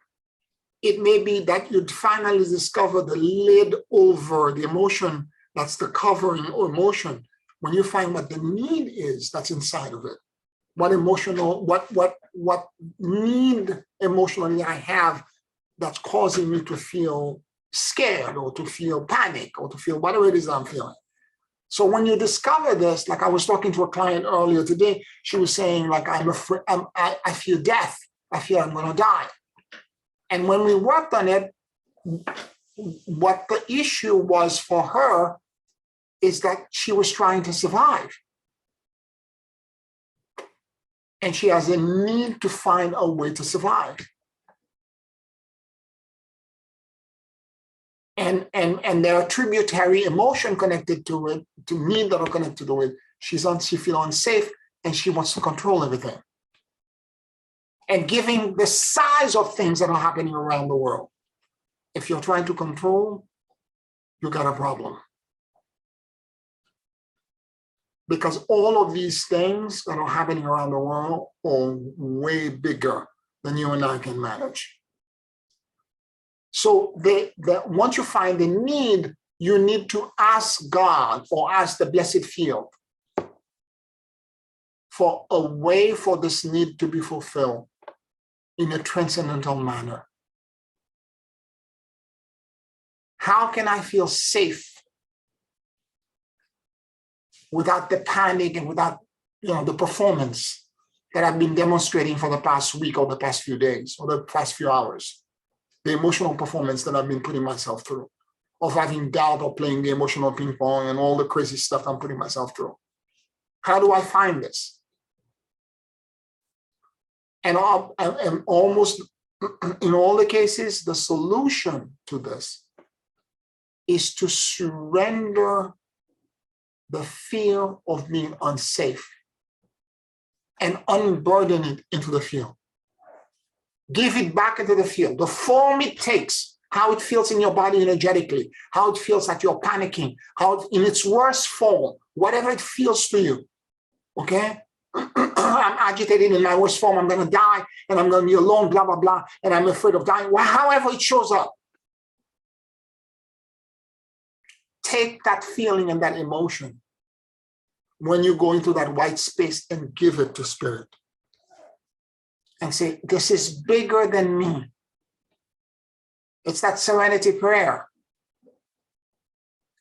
it may be that you'd finally discover the lid over the emotion that's the covering emotion. When you find what the need is that's inside of it, what emotional, what need emotionally I have that's causing me to feel scared or to feel panic or to feel whatever it is I'm feeling. So when you discover this, like I was talking to a client earlier today, she was saying, like, I'm afraid, I fear death. I feel I'm going to die. And when we worked on it, what the issue was for her is that she was trying to survive. And she has a need to find a way to survive. And there are tributary emotion connected to it, to need that are connected to it. She feels unsafe and she wants to control everything. And given the size of things that are happening around the world, if you're trying to control, you got a problem. Because all of these things that are happening around the world are way bigger than you and I can manage. So once you find the need, you need to ask God or ask the blessed field for a way for this need to be fulfilled in a transcendental manner. How can I feel safe without the panic and without the performance that I've been demonstrating for the past week or the past few days or the past few hours? The emotional performance that I've been putting myself through, of having doubt or playing the emotional ping pong and all the crazy stuff I'm putting myself through. How do I find this? And almost in all the cases, the solution to this is to surrender the fear of being unsafe and unburden it into the field. Give it back into the field, the form it takes, how it feels in your body energetically, how it feels like you're panicking, how in its worst form, whatever it feels to you, okay? I'm agitated in my worst form, I'm gonna die, and I'm gonna be alone, blah, blah, blah, and I'm afraid of dying, however it shows up. Take that feeling and that emotion when you go into that white space and give it to Spirit. And say, this is bigger than me. It's that serenity prayer.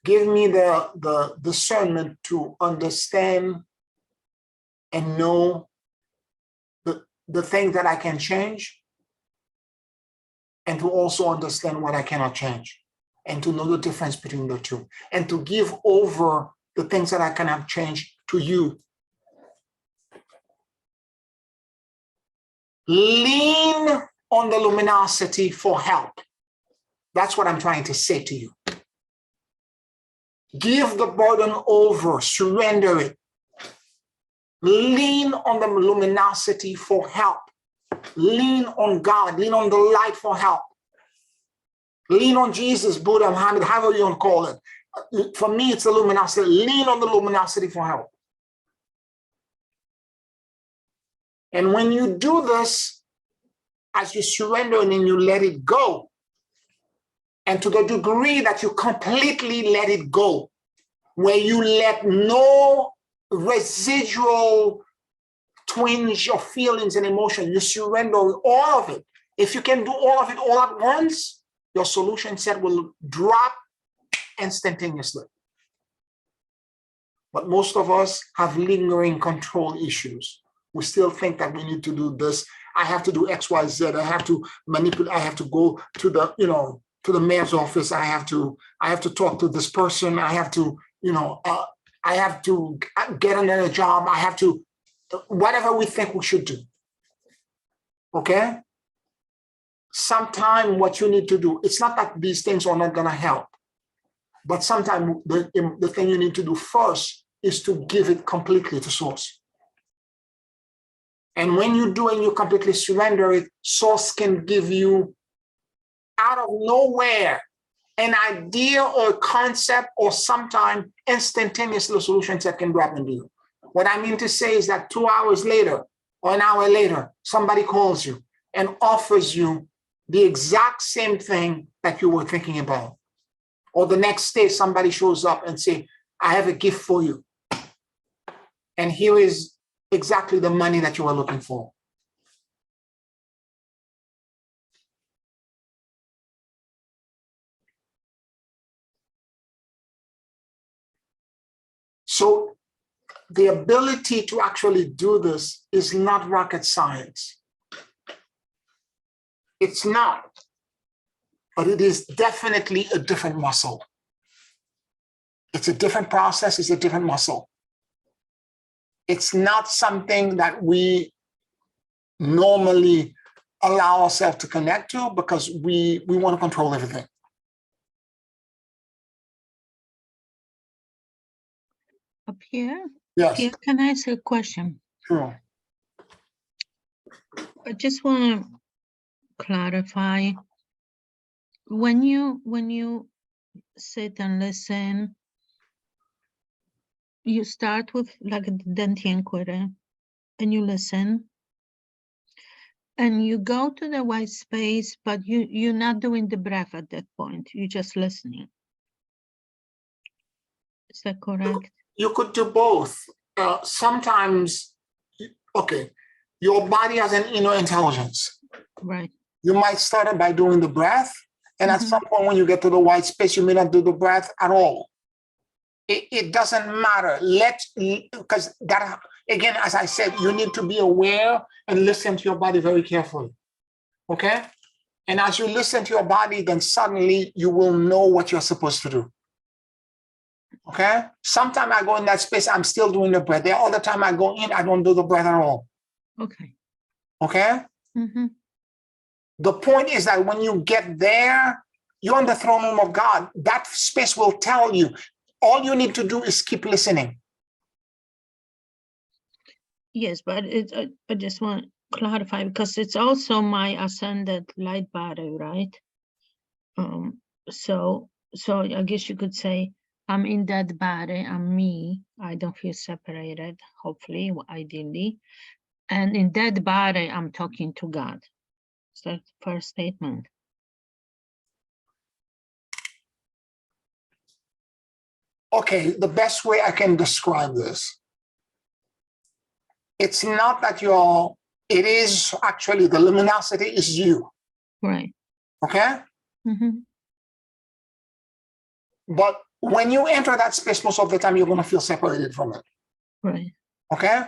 Give me the discernment to understand and know the things that I can change, and to also understand what I cannot change, and to know the difference between the two, and to give over the things that I cannot change to you. Lean on the luminosity for help. That's what I'm trying to say to you. Give the burden over, surrender it. Lean on the luminosity for help. Lean on God, lean on the light for help. Lean on Jesus, Buddha, Muhammad, however you want to call it. For me, it's the luminosity. Lean on the luminosity for help. And when you do this, as you surrender and then you let it go, and to the degree that you completely let it go, where you let no residual twinge of feelings and emotion, you surrender all of it. If you can do all of it all at once, your solution set will drop instantaneously. But most of us have lingering control issues. We still think that we need to do this. I have to do X, Y, Z. I have to manipulate. I have to go to the, to the mayor's office. I have to talk to this person. I have to, I have to get another job. I have to, whatever we think we should do. Okay? Sometime what you need to do, it's not that these things are not going to help, but sometimes the thing you need to do first is to give it completely to source. And when you do and you completely surrender it, source can give you out of nowhere an idea or a concept or sometimes instantaneous solutions that can drop into you. What I mean to say is that 2 hours later or an hour later, somebody calls you and offers you the exact same thing that you were thinking about. Or the next day, somebody shows up and say, I have a gift for you. And here is exactly the money that you were looking for. So the ability to actually do this is not rocket science. It's not, but it is definitely a different muscle. It's a different process, it's a different muscle. It's not something that we normally allow ourselves to connect to because we want to control everything. Up here? Yes. Pierre, can I ask a question? Sure. I just want to clarify. When you sit and listen, you start with like the Dantian query and you listen. And you go to the white space, but you're not doing the breath at that point. You're just listening. Is that correct? You could do both. Sometimes, okay, your body has an inner intelligence. Right. You might start by doing the breath, and at some point when you get to the white space, you may not do the breath at all. It doesn't matter. Because that, again, as I said, you need to be aware and listen to your body very carefully. Okay? And as you listen to your body, then suddenly you will know what you're supposed to do. Okay? Sometimes I go in that space, I'm still doing the breath. There all the time I go in, I don't do the breath at all. Okay. Okay? Mm-hmm. The point is that when you get there, you're on the throne room of God. That space will tell you. All you need to do is keep listening. Yes, but I just want to clarify because it's also my ascended light body, right? So I guess you could say I'm in that body, I'm me. I don't feel separated, hopefully, ideally. And in that body, I'm talking to God. Is that the first statement? Okay, the best way I can describe this, it's not that it is actually the luminosity is you. Right. Okay? Mm-hmm. But when you enter that space, most of the time, you're going to feel separated from it. Right. Okay?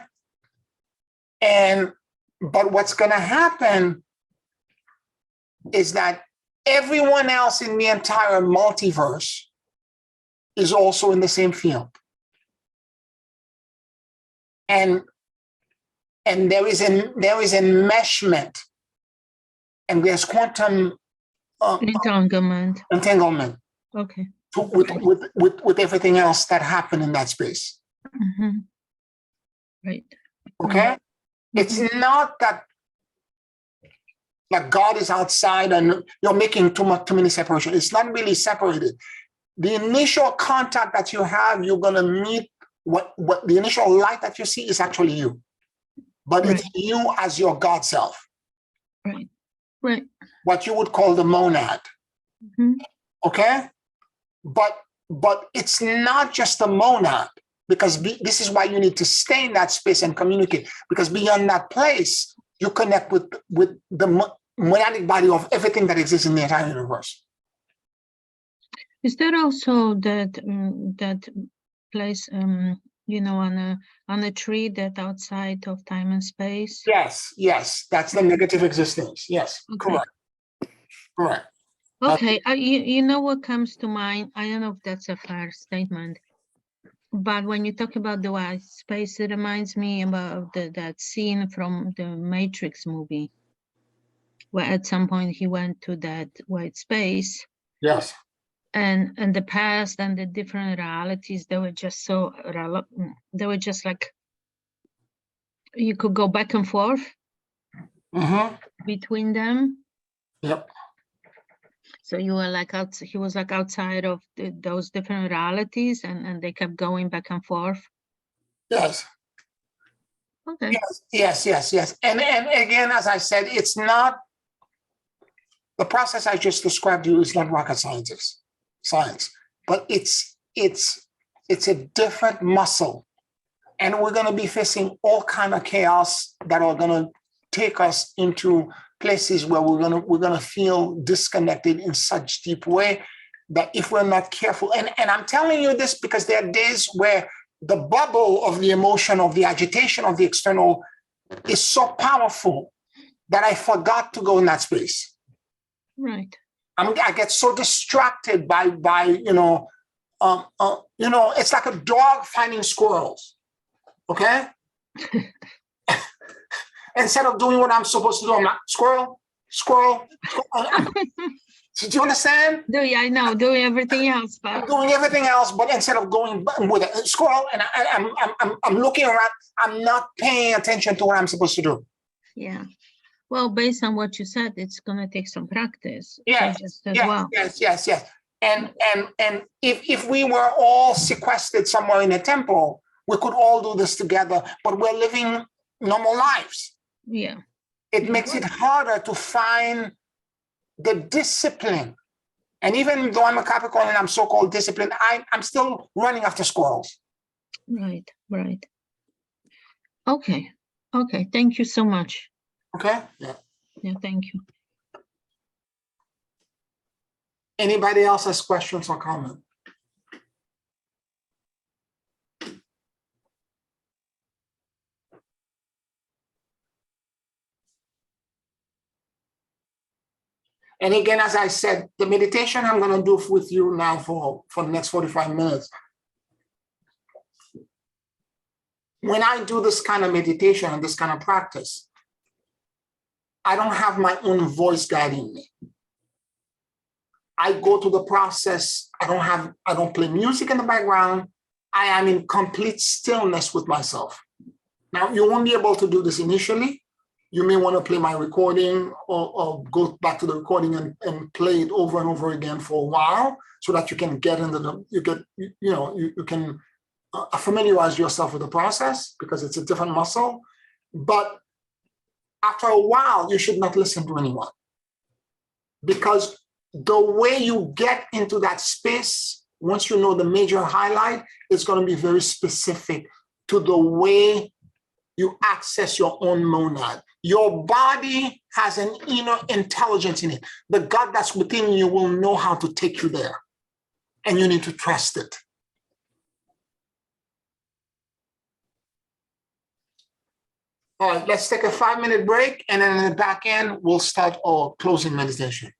But what's going to happen is that everyone else in the entire multiverse is also in the same field. And there is enmeshment, and there's quantum entanglement. Okay. With everything else that happened in that space. Mm-hmm. Right. Okay? Mm-hmm. It's not that God is outside and you're making too many separation. It's not really separated. The initial contact that you have, you're going to meet what the initial light that you see is actually you. But right. It's you as your God self. Right. Right. What you would call the monad. Mm-hmm. Okay? But it's not just the monad, because this is why you need to stay in that space and communicate, because beyond that place, you connect with the monadic body of everything that exists in the entire universe. Is there also that place, you know, on a tree that outside of time and space? Yes, that's the negative existence. Yes, okay. Correct. Okay, you know what comes to mind? I don't know if that's a fair statement, but when you talk about the white space, it reminds me about that scene from the Matrix movie, where at some point he went to that white space. Yes. And the past and the different realities, they were just so they were just like You could go back and forth Mm-hmm. between them. Yep. So you were like out, he was like outside of those different realities, and they kept going back and forth. Yes. Okay. Yes. And again, as I said, it's not the process I just described to you is not rocket science, but it's a different muscle. And we're going to be facing all kind of chaos that are going to take us into places where we're going to feel disconnected in such deep way that if we're not careful, and I'm telling you this because there are days where the bubble of the emotion, of the agitation of the external is so powerful that I forgot to go in that space. Right. I get so distracted by it's like a dog finding squirrels. Okay. Instead of doing what I'm supposed to do, I'm like, squirrel. So do you understand? I know, doing everything else, but I'm doing everything else, but instead of going with a squirrel, and I'm looking around, I'm not paying attention to what I'm supposed to do. yeah. Well, based on what you said, it's gonna take some practice. Yes, Just as well. Yes. And if we were all sequestered somewhere in a temple, we could all do this together, but we're living normal lives. Yeah. It makes it harder to find the discipline. And even though I'm a Capricorn and I'm so-called disciplined, I'm still running after squirrels. Right. Okay. Thank you so much. Okay? Yeah, thank you. Anybody else has questions or comments? And again, as I said, the meditation I'm going to do with you now for the next 45 minutes. When I do this kind of meditation and this kind of practice, I don't have my own voice guiding me. I go through the process. I don't play music in the background. I am in complete stillness with myself. Now, you won't be able to do this initially. You may want to play my recording or go back to the recording and play it over and over again for a while so that you can get into you can familiarize yourself with the process because it's a different muscle. But after a while, you should not listen to anyone because the way you get into that space, once you know the major highlight, is going to be very specific to the way you access your own monad. Your body has an inner intelligence in it. The God that's within you will know how to take you there. And you need to trust it. All right, let's take a 5-minute break. And then in the back end, we'll start our closing meditation.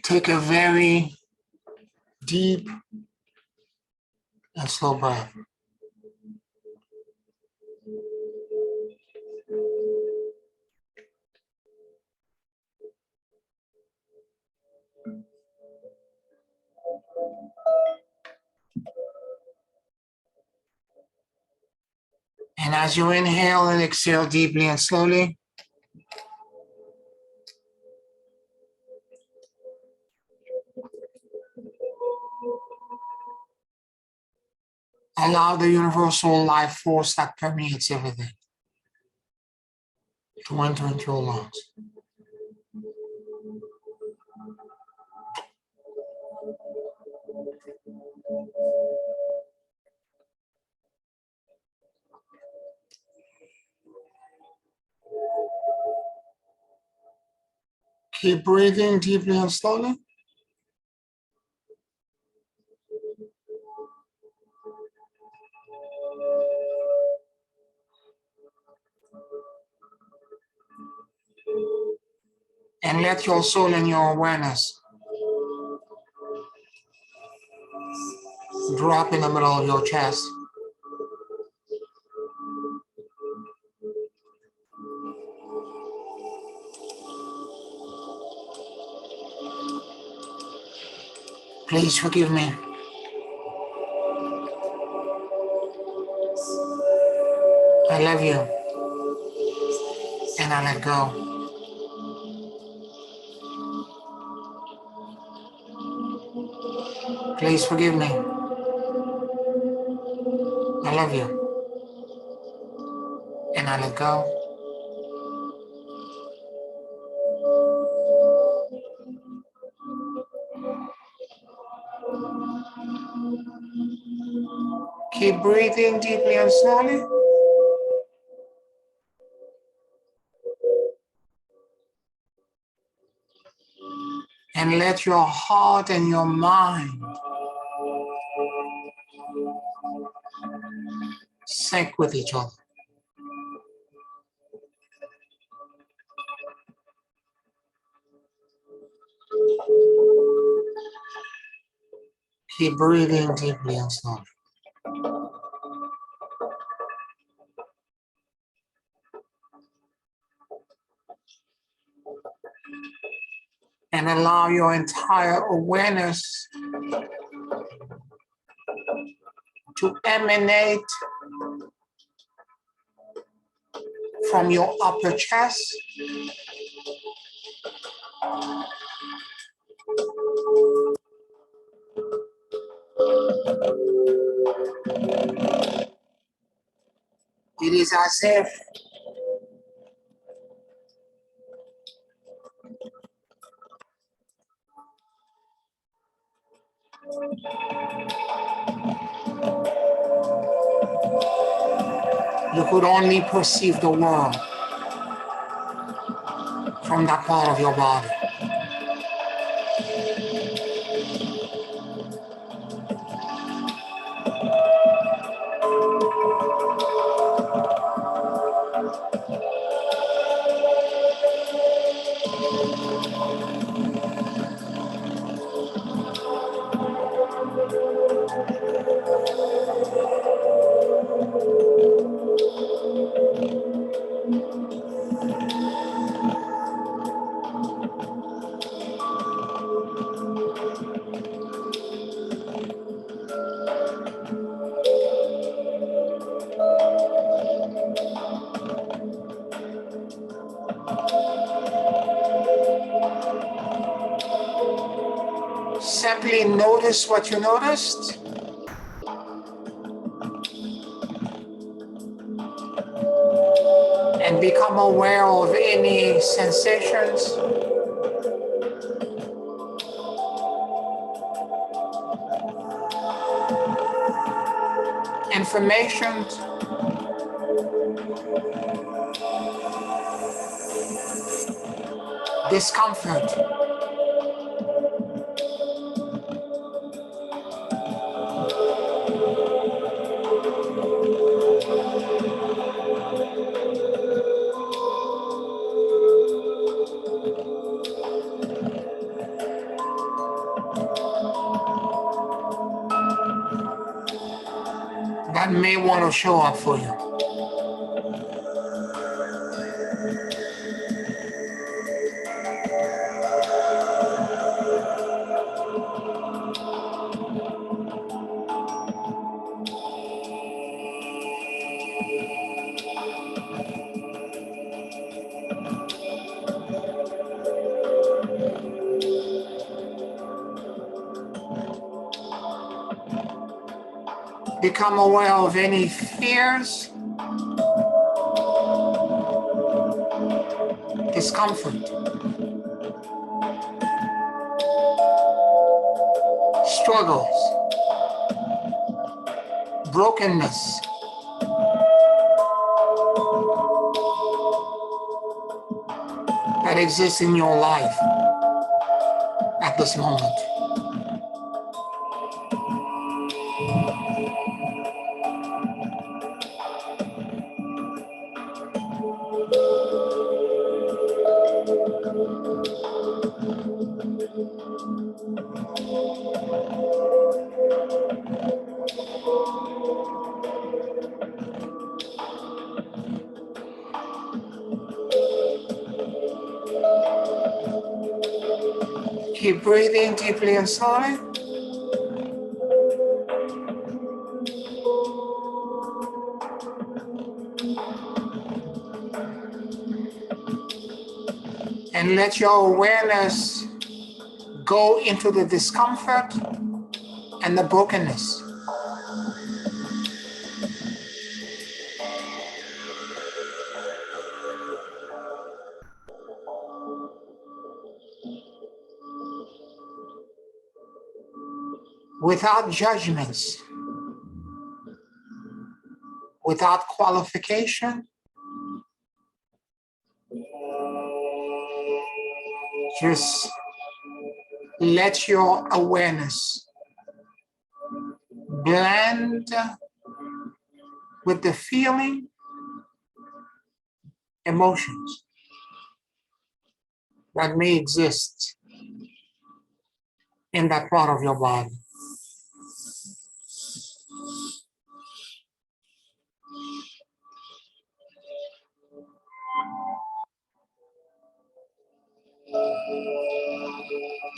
Take a very deep and slow breath. And as you inhale and exhale deeply and slowly, allow the universal life force that permeates everything to enter into your lungs. Keep breathing deeply and slowly. And let your soul and your awareness drop in the middle of your chest. Please forgive me. I love you. And I let go. Please forgive me. I love you. And I let go. Keep breathing deeply and slowly. And let your heart and your mind sync with each other. Keep breathing deeply and slowly. And allow your entire awareness to emanate from your upper chest It is as if You could only perceive the world from that part of your body. Simply notice what you noticed. And become aware of any sensations, information, discomfort. That may want to show up for you. Become aware of any fears, discomfort, struggles, brokenness. That exists in your life at this moment. Keep breathing deeply and slowly. And let your awareness go into the discomfort and the brokenness. Without judgments, without qualification, just let your awareness blend with the feeling, emotions that may exist in that part of your body.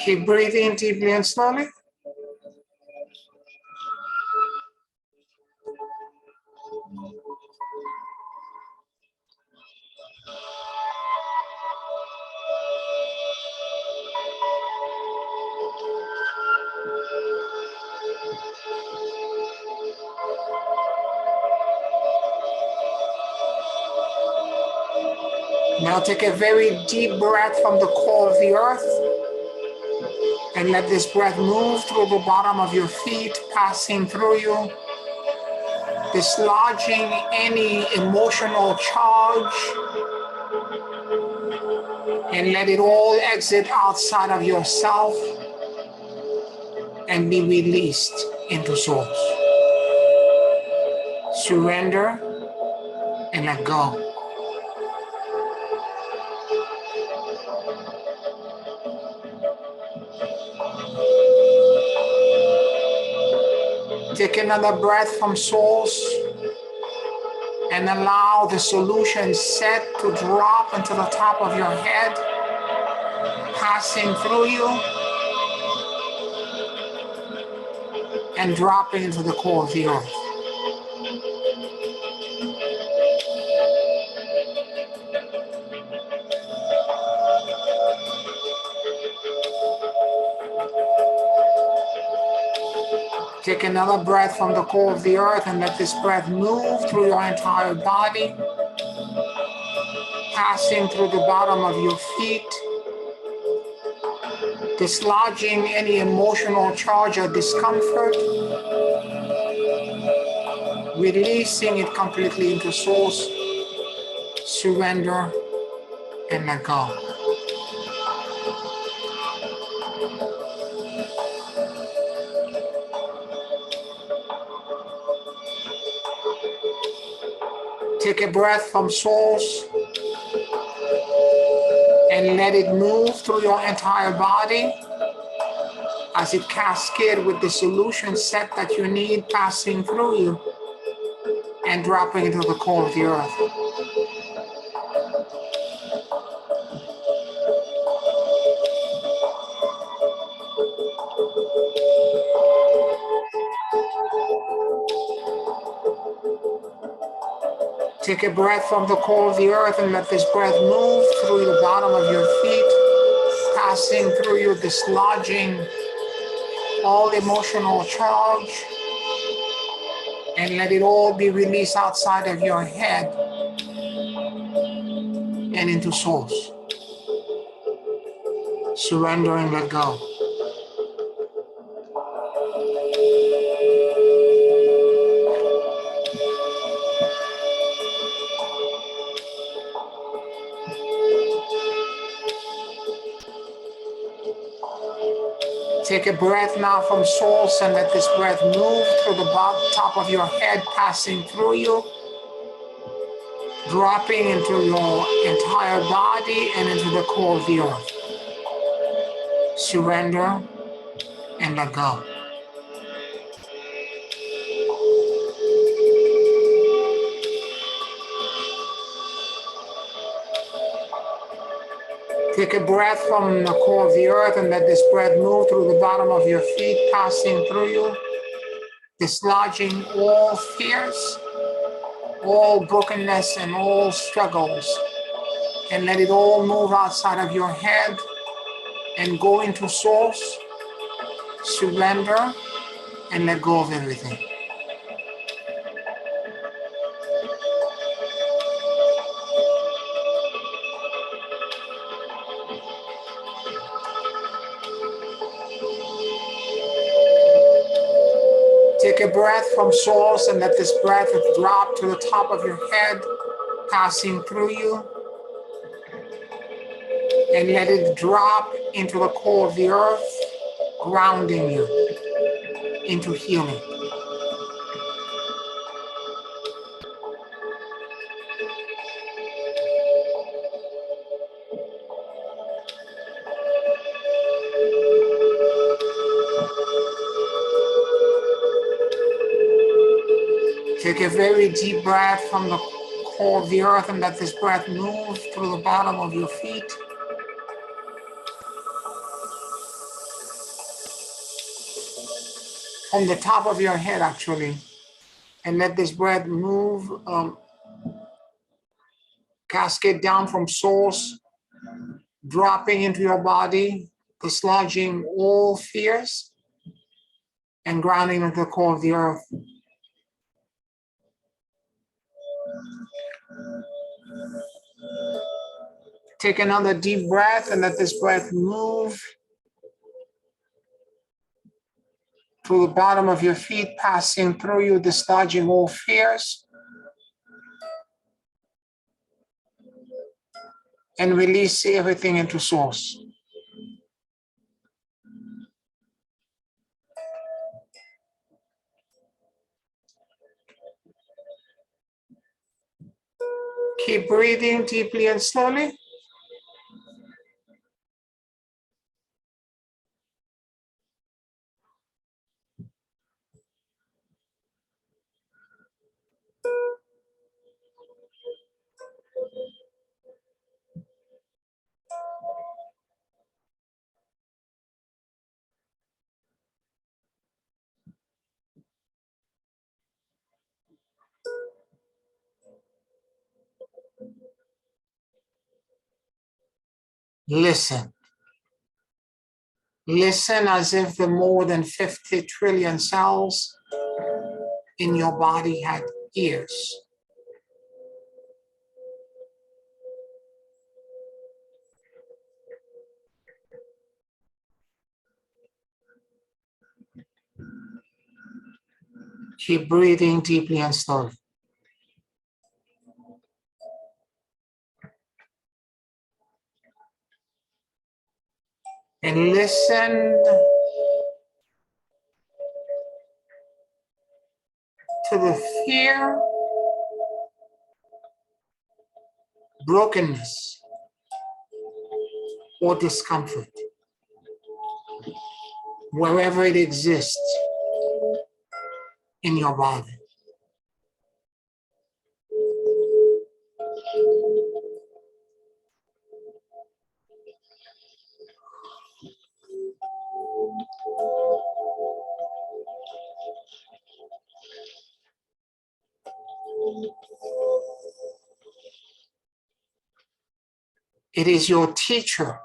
Keep breathing deeply and slowly. Now take a very deep breath from the core of the earth and let this breath move through the bottom of your feet, passing through you, dislodging any emotional charge, and let it all exit outside of yourself and be released into source. Surrender and let go. Take another breath from source and allow the solution set to drop into the top of your head, passing through you and dropping into the core of the earth. Take another breath from the core of the earth and let this breath move through your entire body, passing through the bottom of your feet, dislodging any emotional charge or discomfort, releasing it completely into source, surrender, and let go. Take a breath from source and let it move through your entire body as it cascades with the solution set that you need passing through you and dropping into the core of the earth. Take a breath from the core of the earth and let this breath move through the bottom of your feet, passing through you, dislodging all emotional charge, and let it all be released outside of your head and into source. Surrender and let go. Take a breath now from source and let this breath move through the top of your head, passing through you, dropping into your entire body and into the core of the earth. Surrender and let go. Take a breath from the core of the earth and let this breath move through the bottom of your feet, passing through you, dislodging all fears, all brokenness, and all struggles. And let it all move outside of your head and go into source, surrender, and let go of everything. Take a breath from source and let this breath drop to the top of your head, passing through you. And let it drop into the core of the earth, grounding you into healing. Take a very deep breath from the core of the earth and let this breath move through the bottom of your feet. From the top of your head, actually. And let this breath move, cascade down from source, dropping into your body, dislodging all fears, and grounding into the core of the earth. Take another deep breath and let this breath move through the bottom of your feet, passing through you, dislodging all fears. And release everything into source. Keep breathing deeply and slowly. Listen. Listen as if the more than 50 trillion cells in your body had ears. Keep breathing deeply and slowly. And listen to the fear, brokenness, or discomfort, wherever it exists in your body. It is your teacher.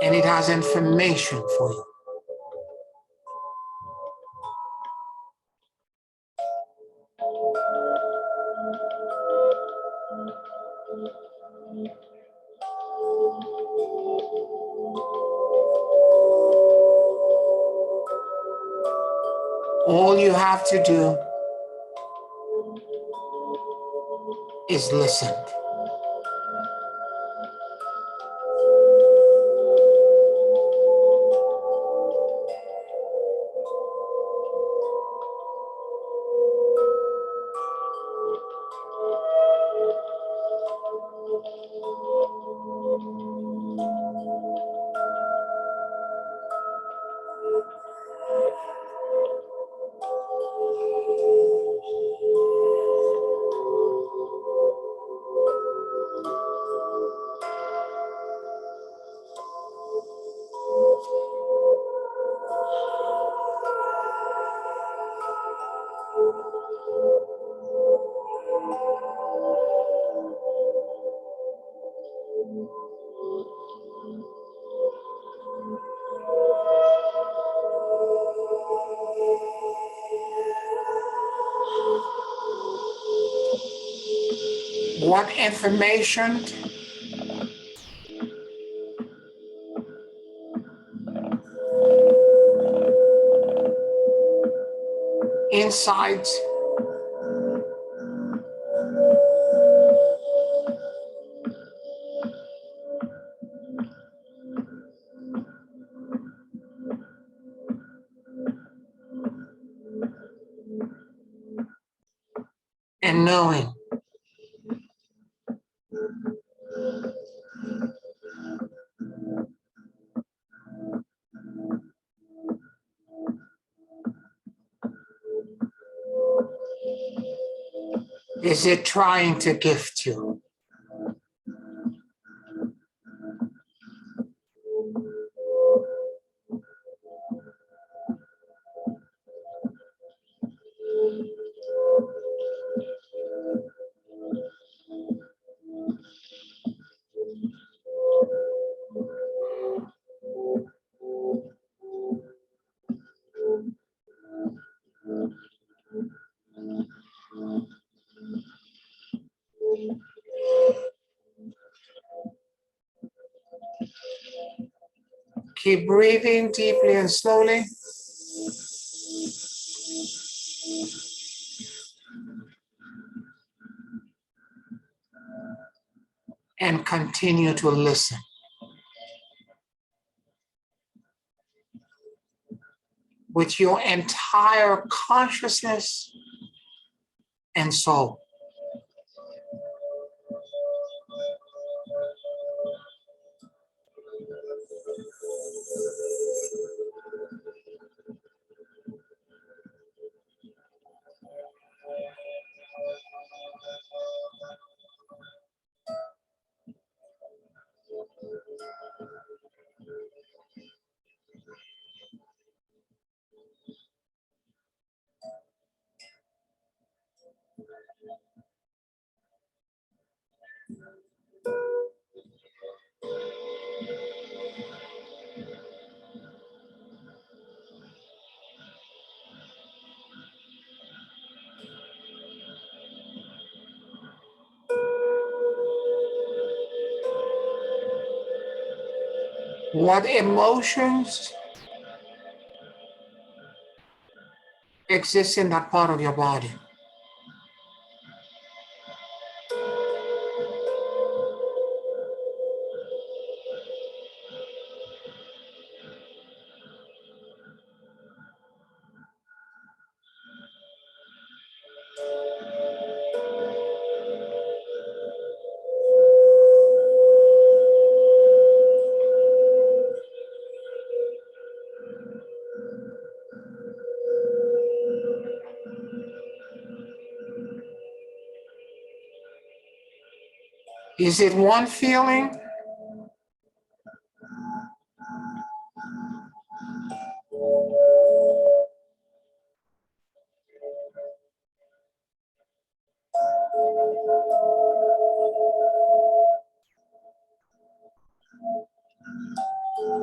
And it has information for you. All you have to do is listen. What information insights and knowing is it trying to gift you? Keep breathing deeply and slowly. And continue to listen. With your entire consciousness and soul. What emotions exist in that part of your body? Is it one feeling?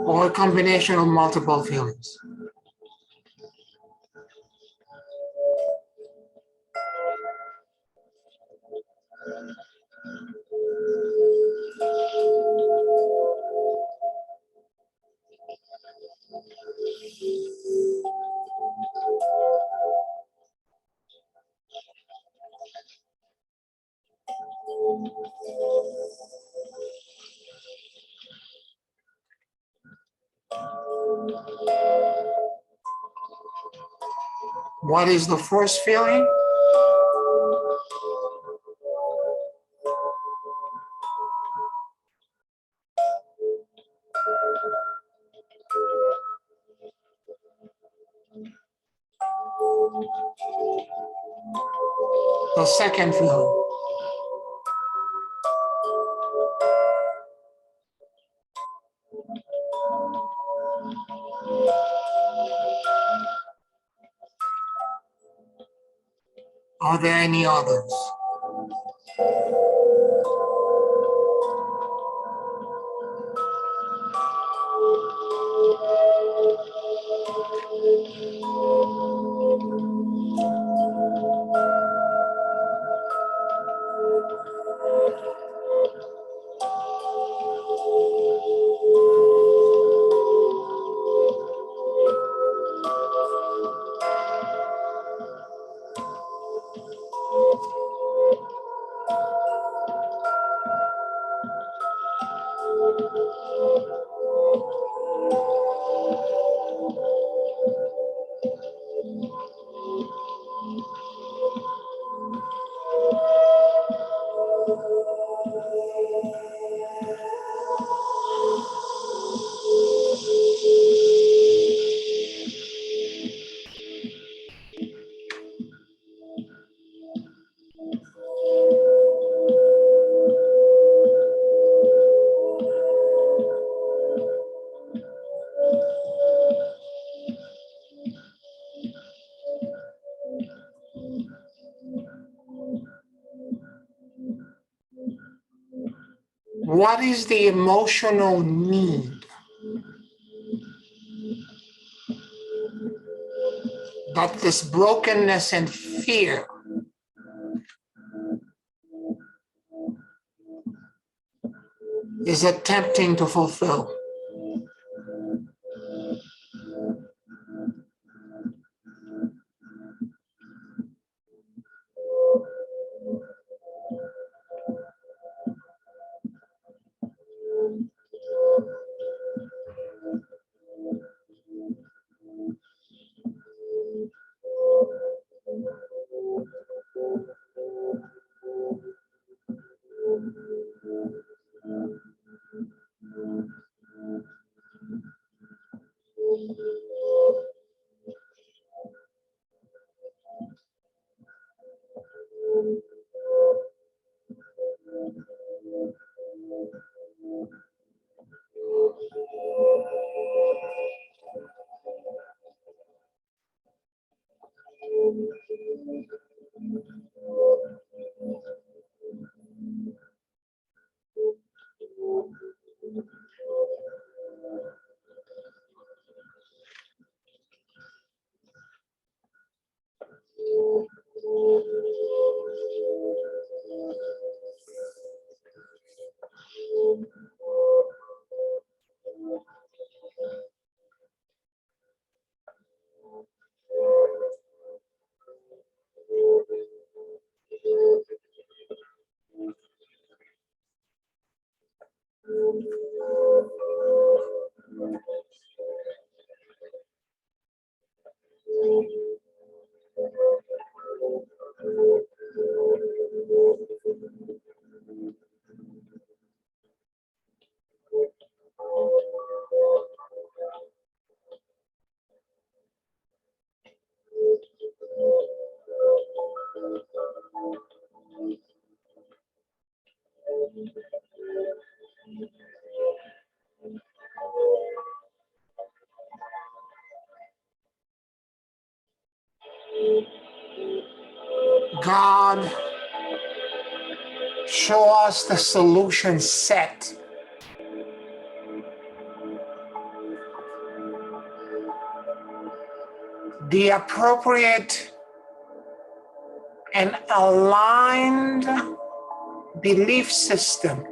Or a combination of multiple feelings? What is the first feeling? The second feeling? Are there any others? What is the emotional need that this brokenness and fear is attempting to fulfill? God, show us the solution set. The appropriate and aligned belief system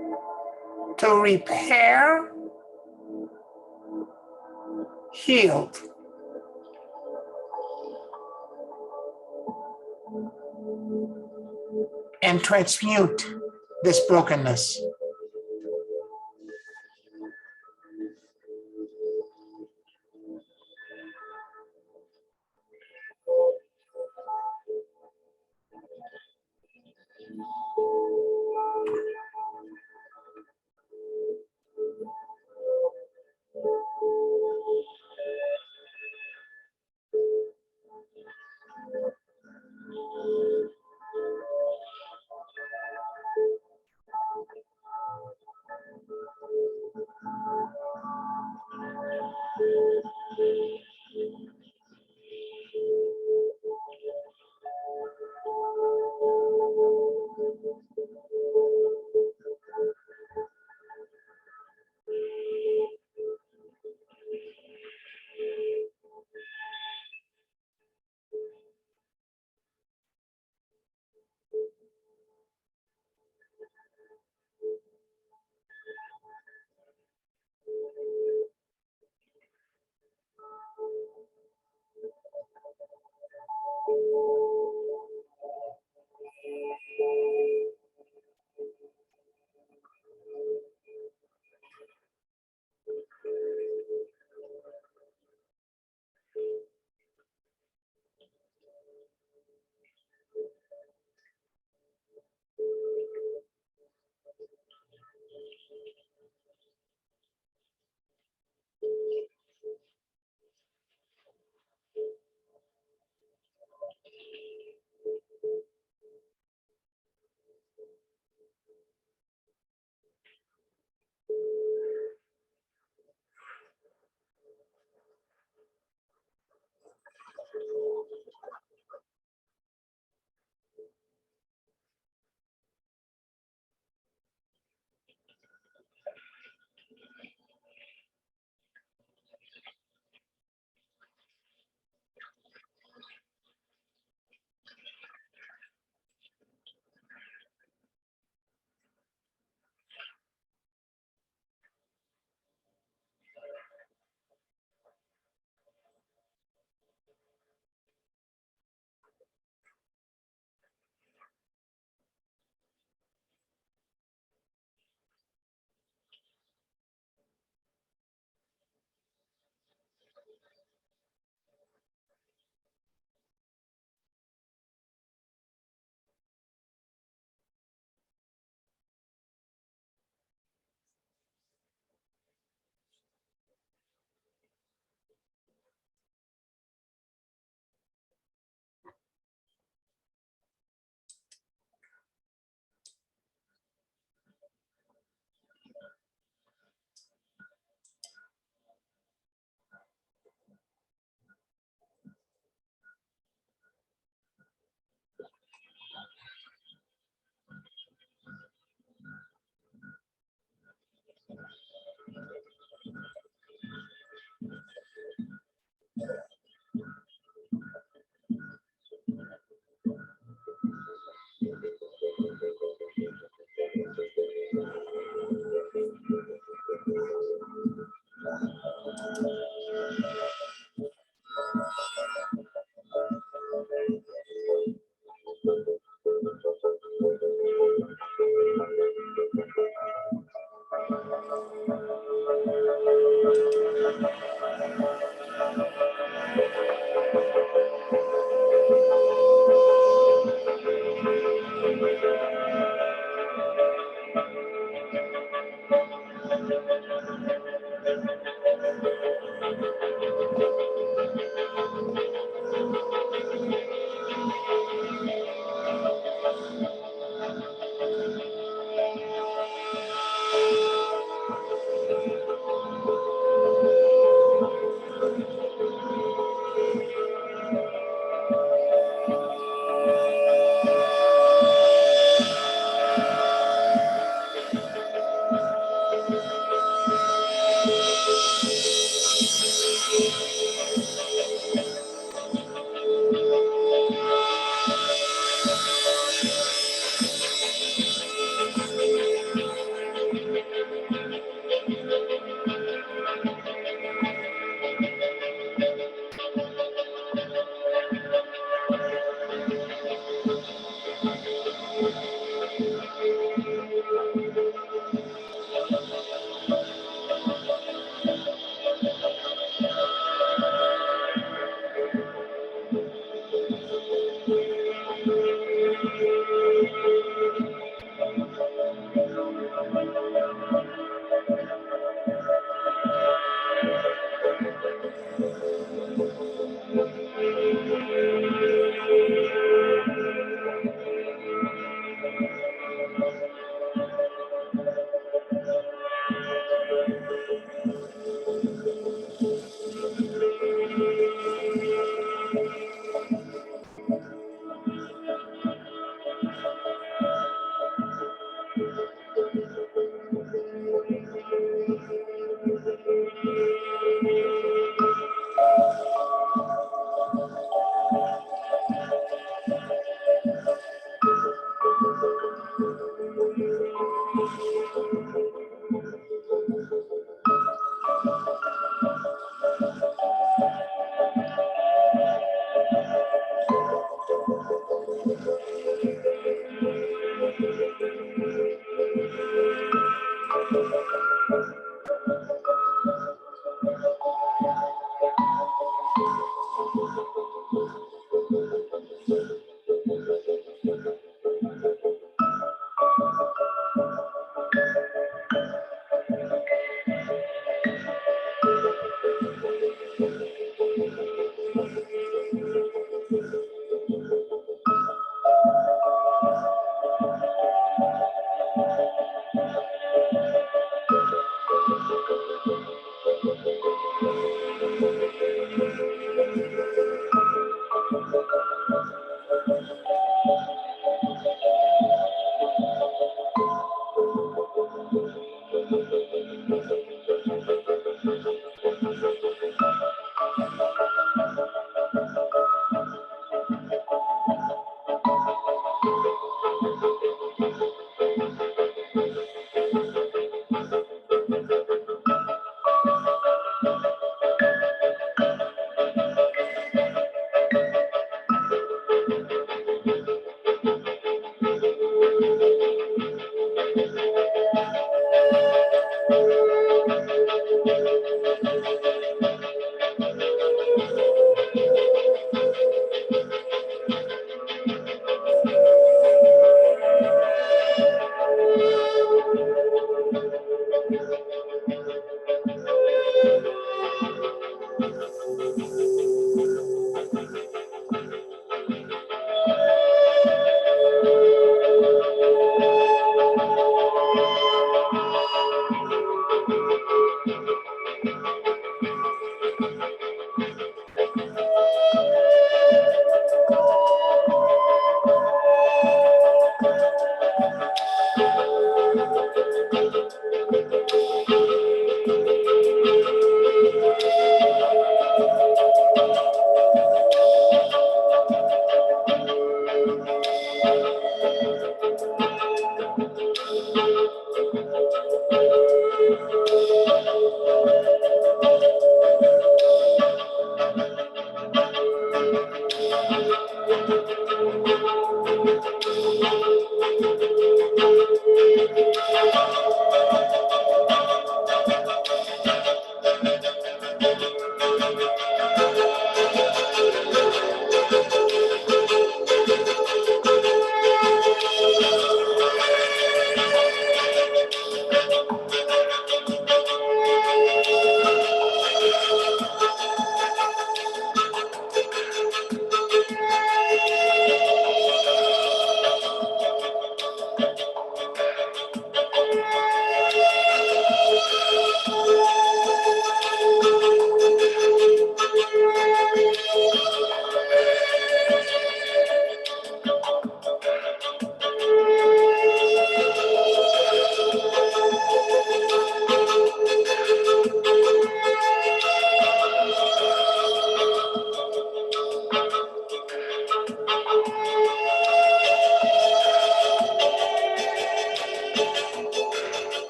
to repair, heal, and transmute this brokenness.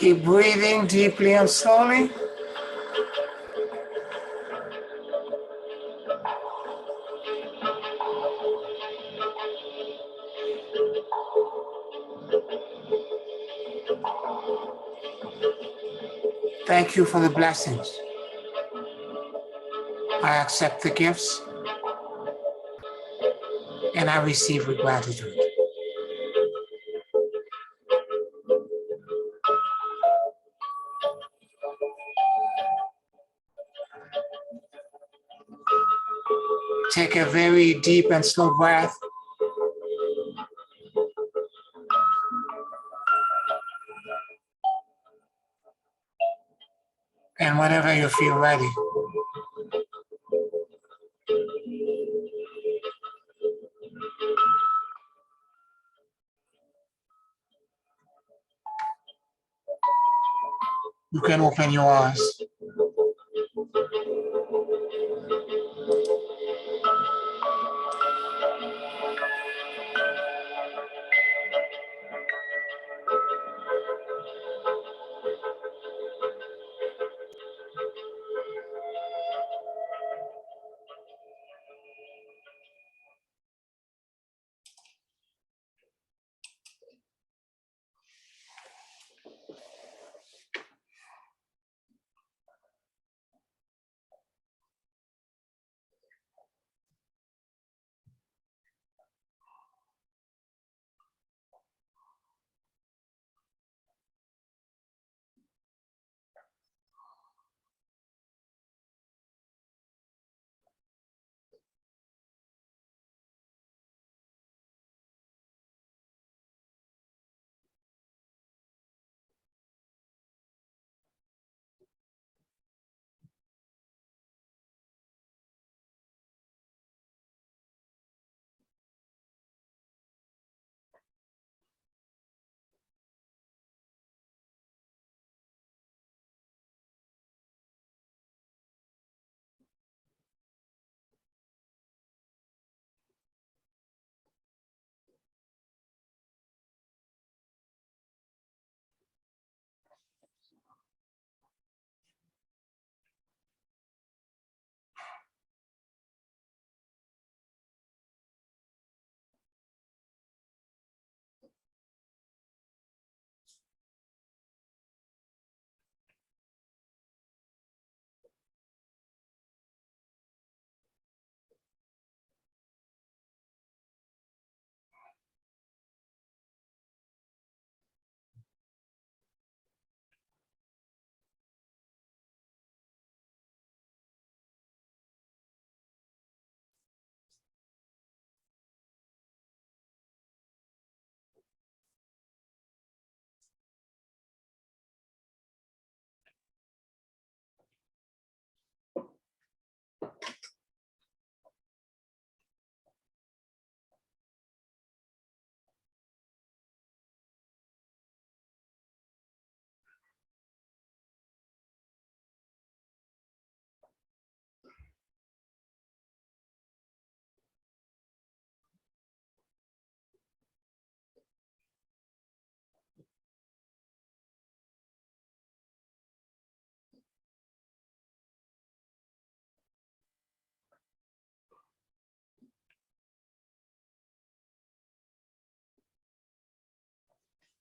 Keep breathing deeply and slowly. Thank you for the blessings. I accept the gifts and I receive with gratitude. Take a very deep and slow breath. And whenever you feel ready, you can open your eyes.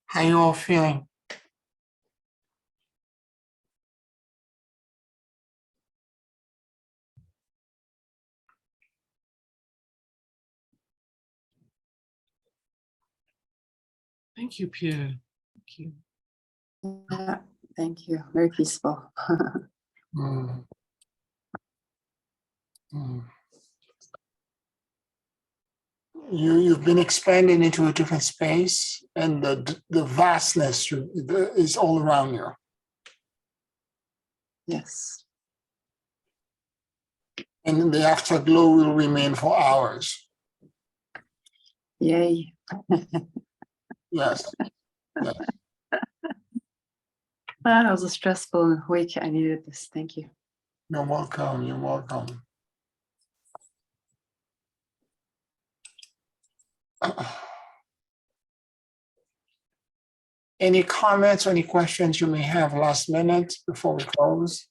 How you all feeling? Thank you, Pierre. Thank you. Yeah, thank you. Very peaceful. Mm. Mm. You've been expanding into a different space, and the vastness is all around you. Yes. And the afterglow will remain for hours. Yay. Yes. Yes. That was a stressful week. I needed this. Thank you. You're welcome. You're welcome. Any comments or any questions you may have last minute before we close?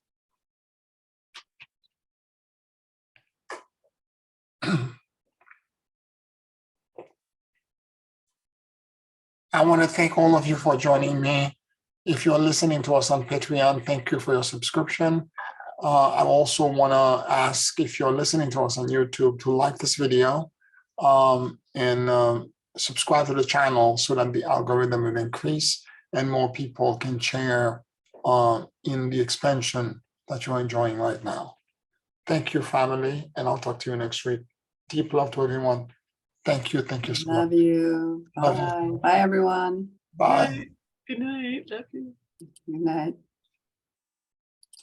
I want to thank all of you for joining me. If you're listening to us on Patreon, thank you for your subscription. I also want to ask, if you're listening to us on YouTube, to like this video, and subscribe to the channel so that the algorithm will increase and more people can share in the expansion that you're enjoying right now. Thank you, family, and I'll talk to you next week. Deep love to everyone. Thank you so much. Love you. Love Bye. you. Bye, everyone. Bye. Good night. Love you. Good night.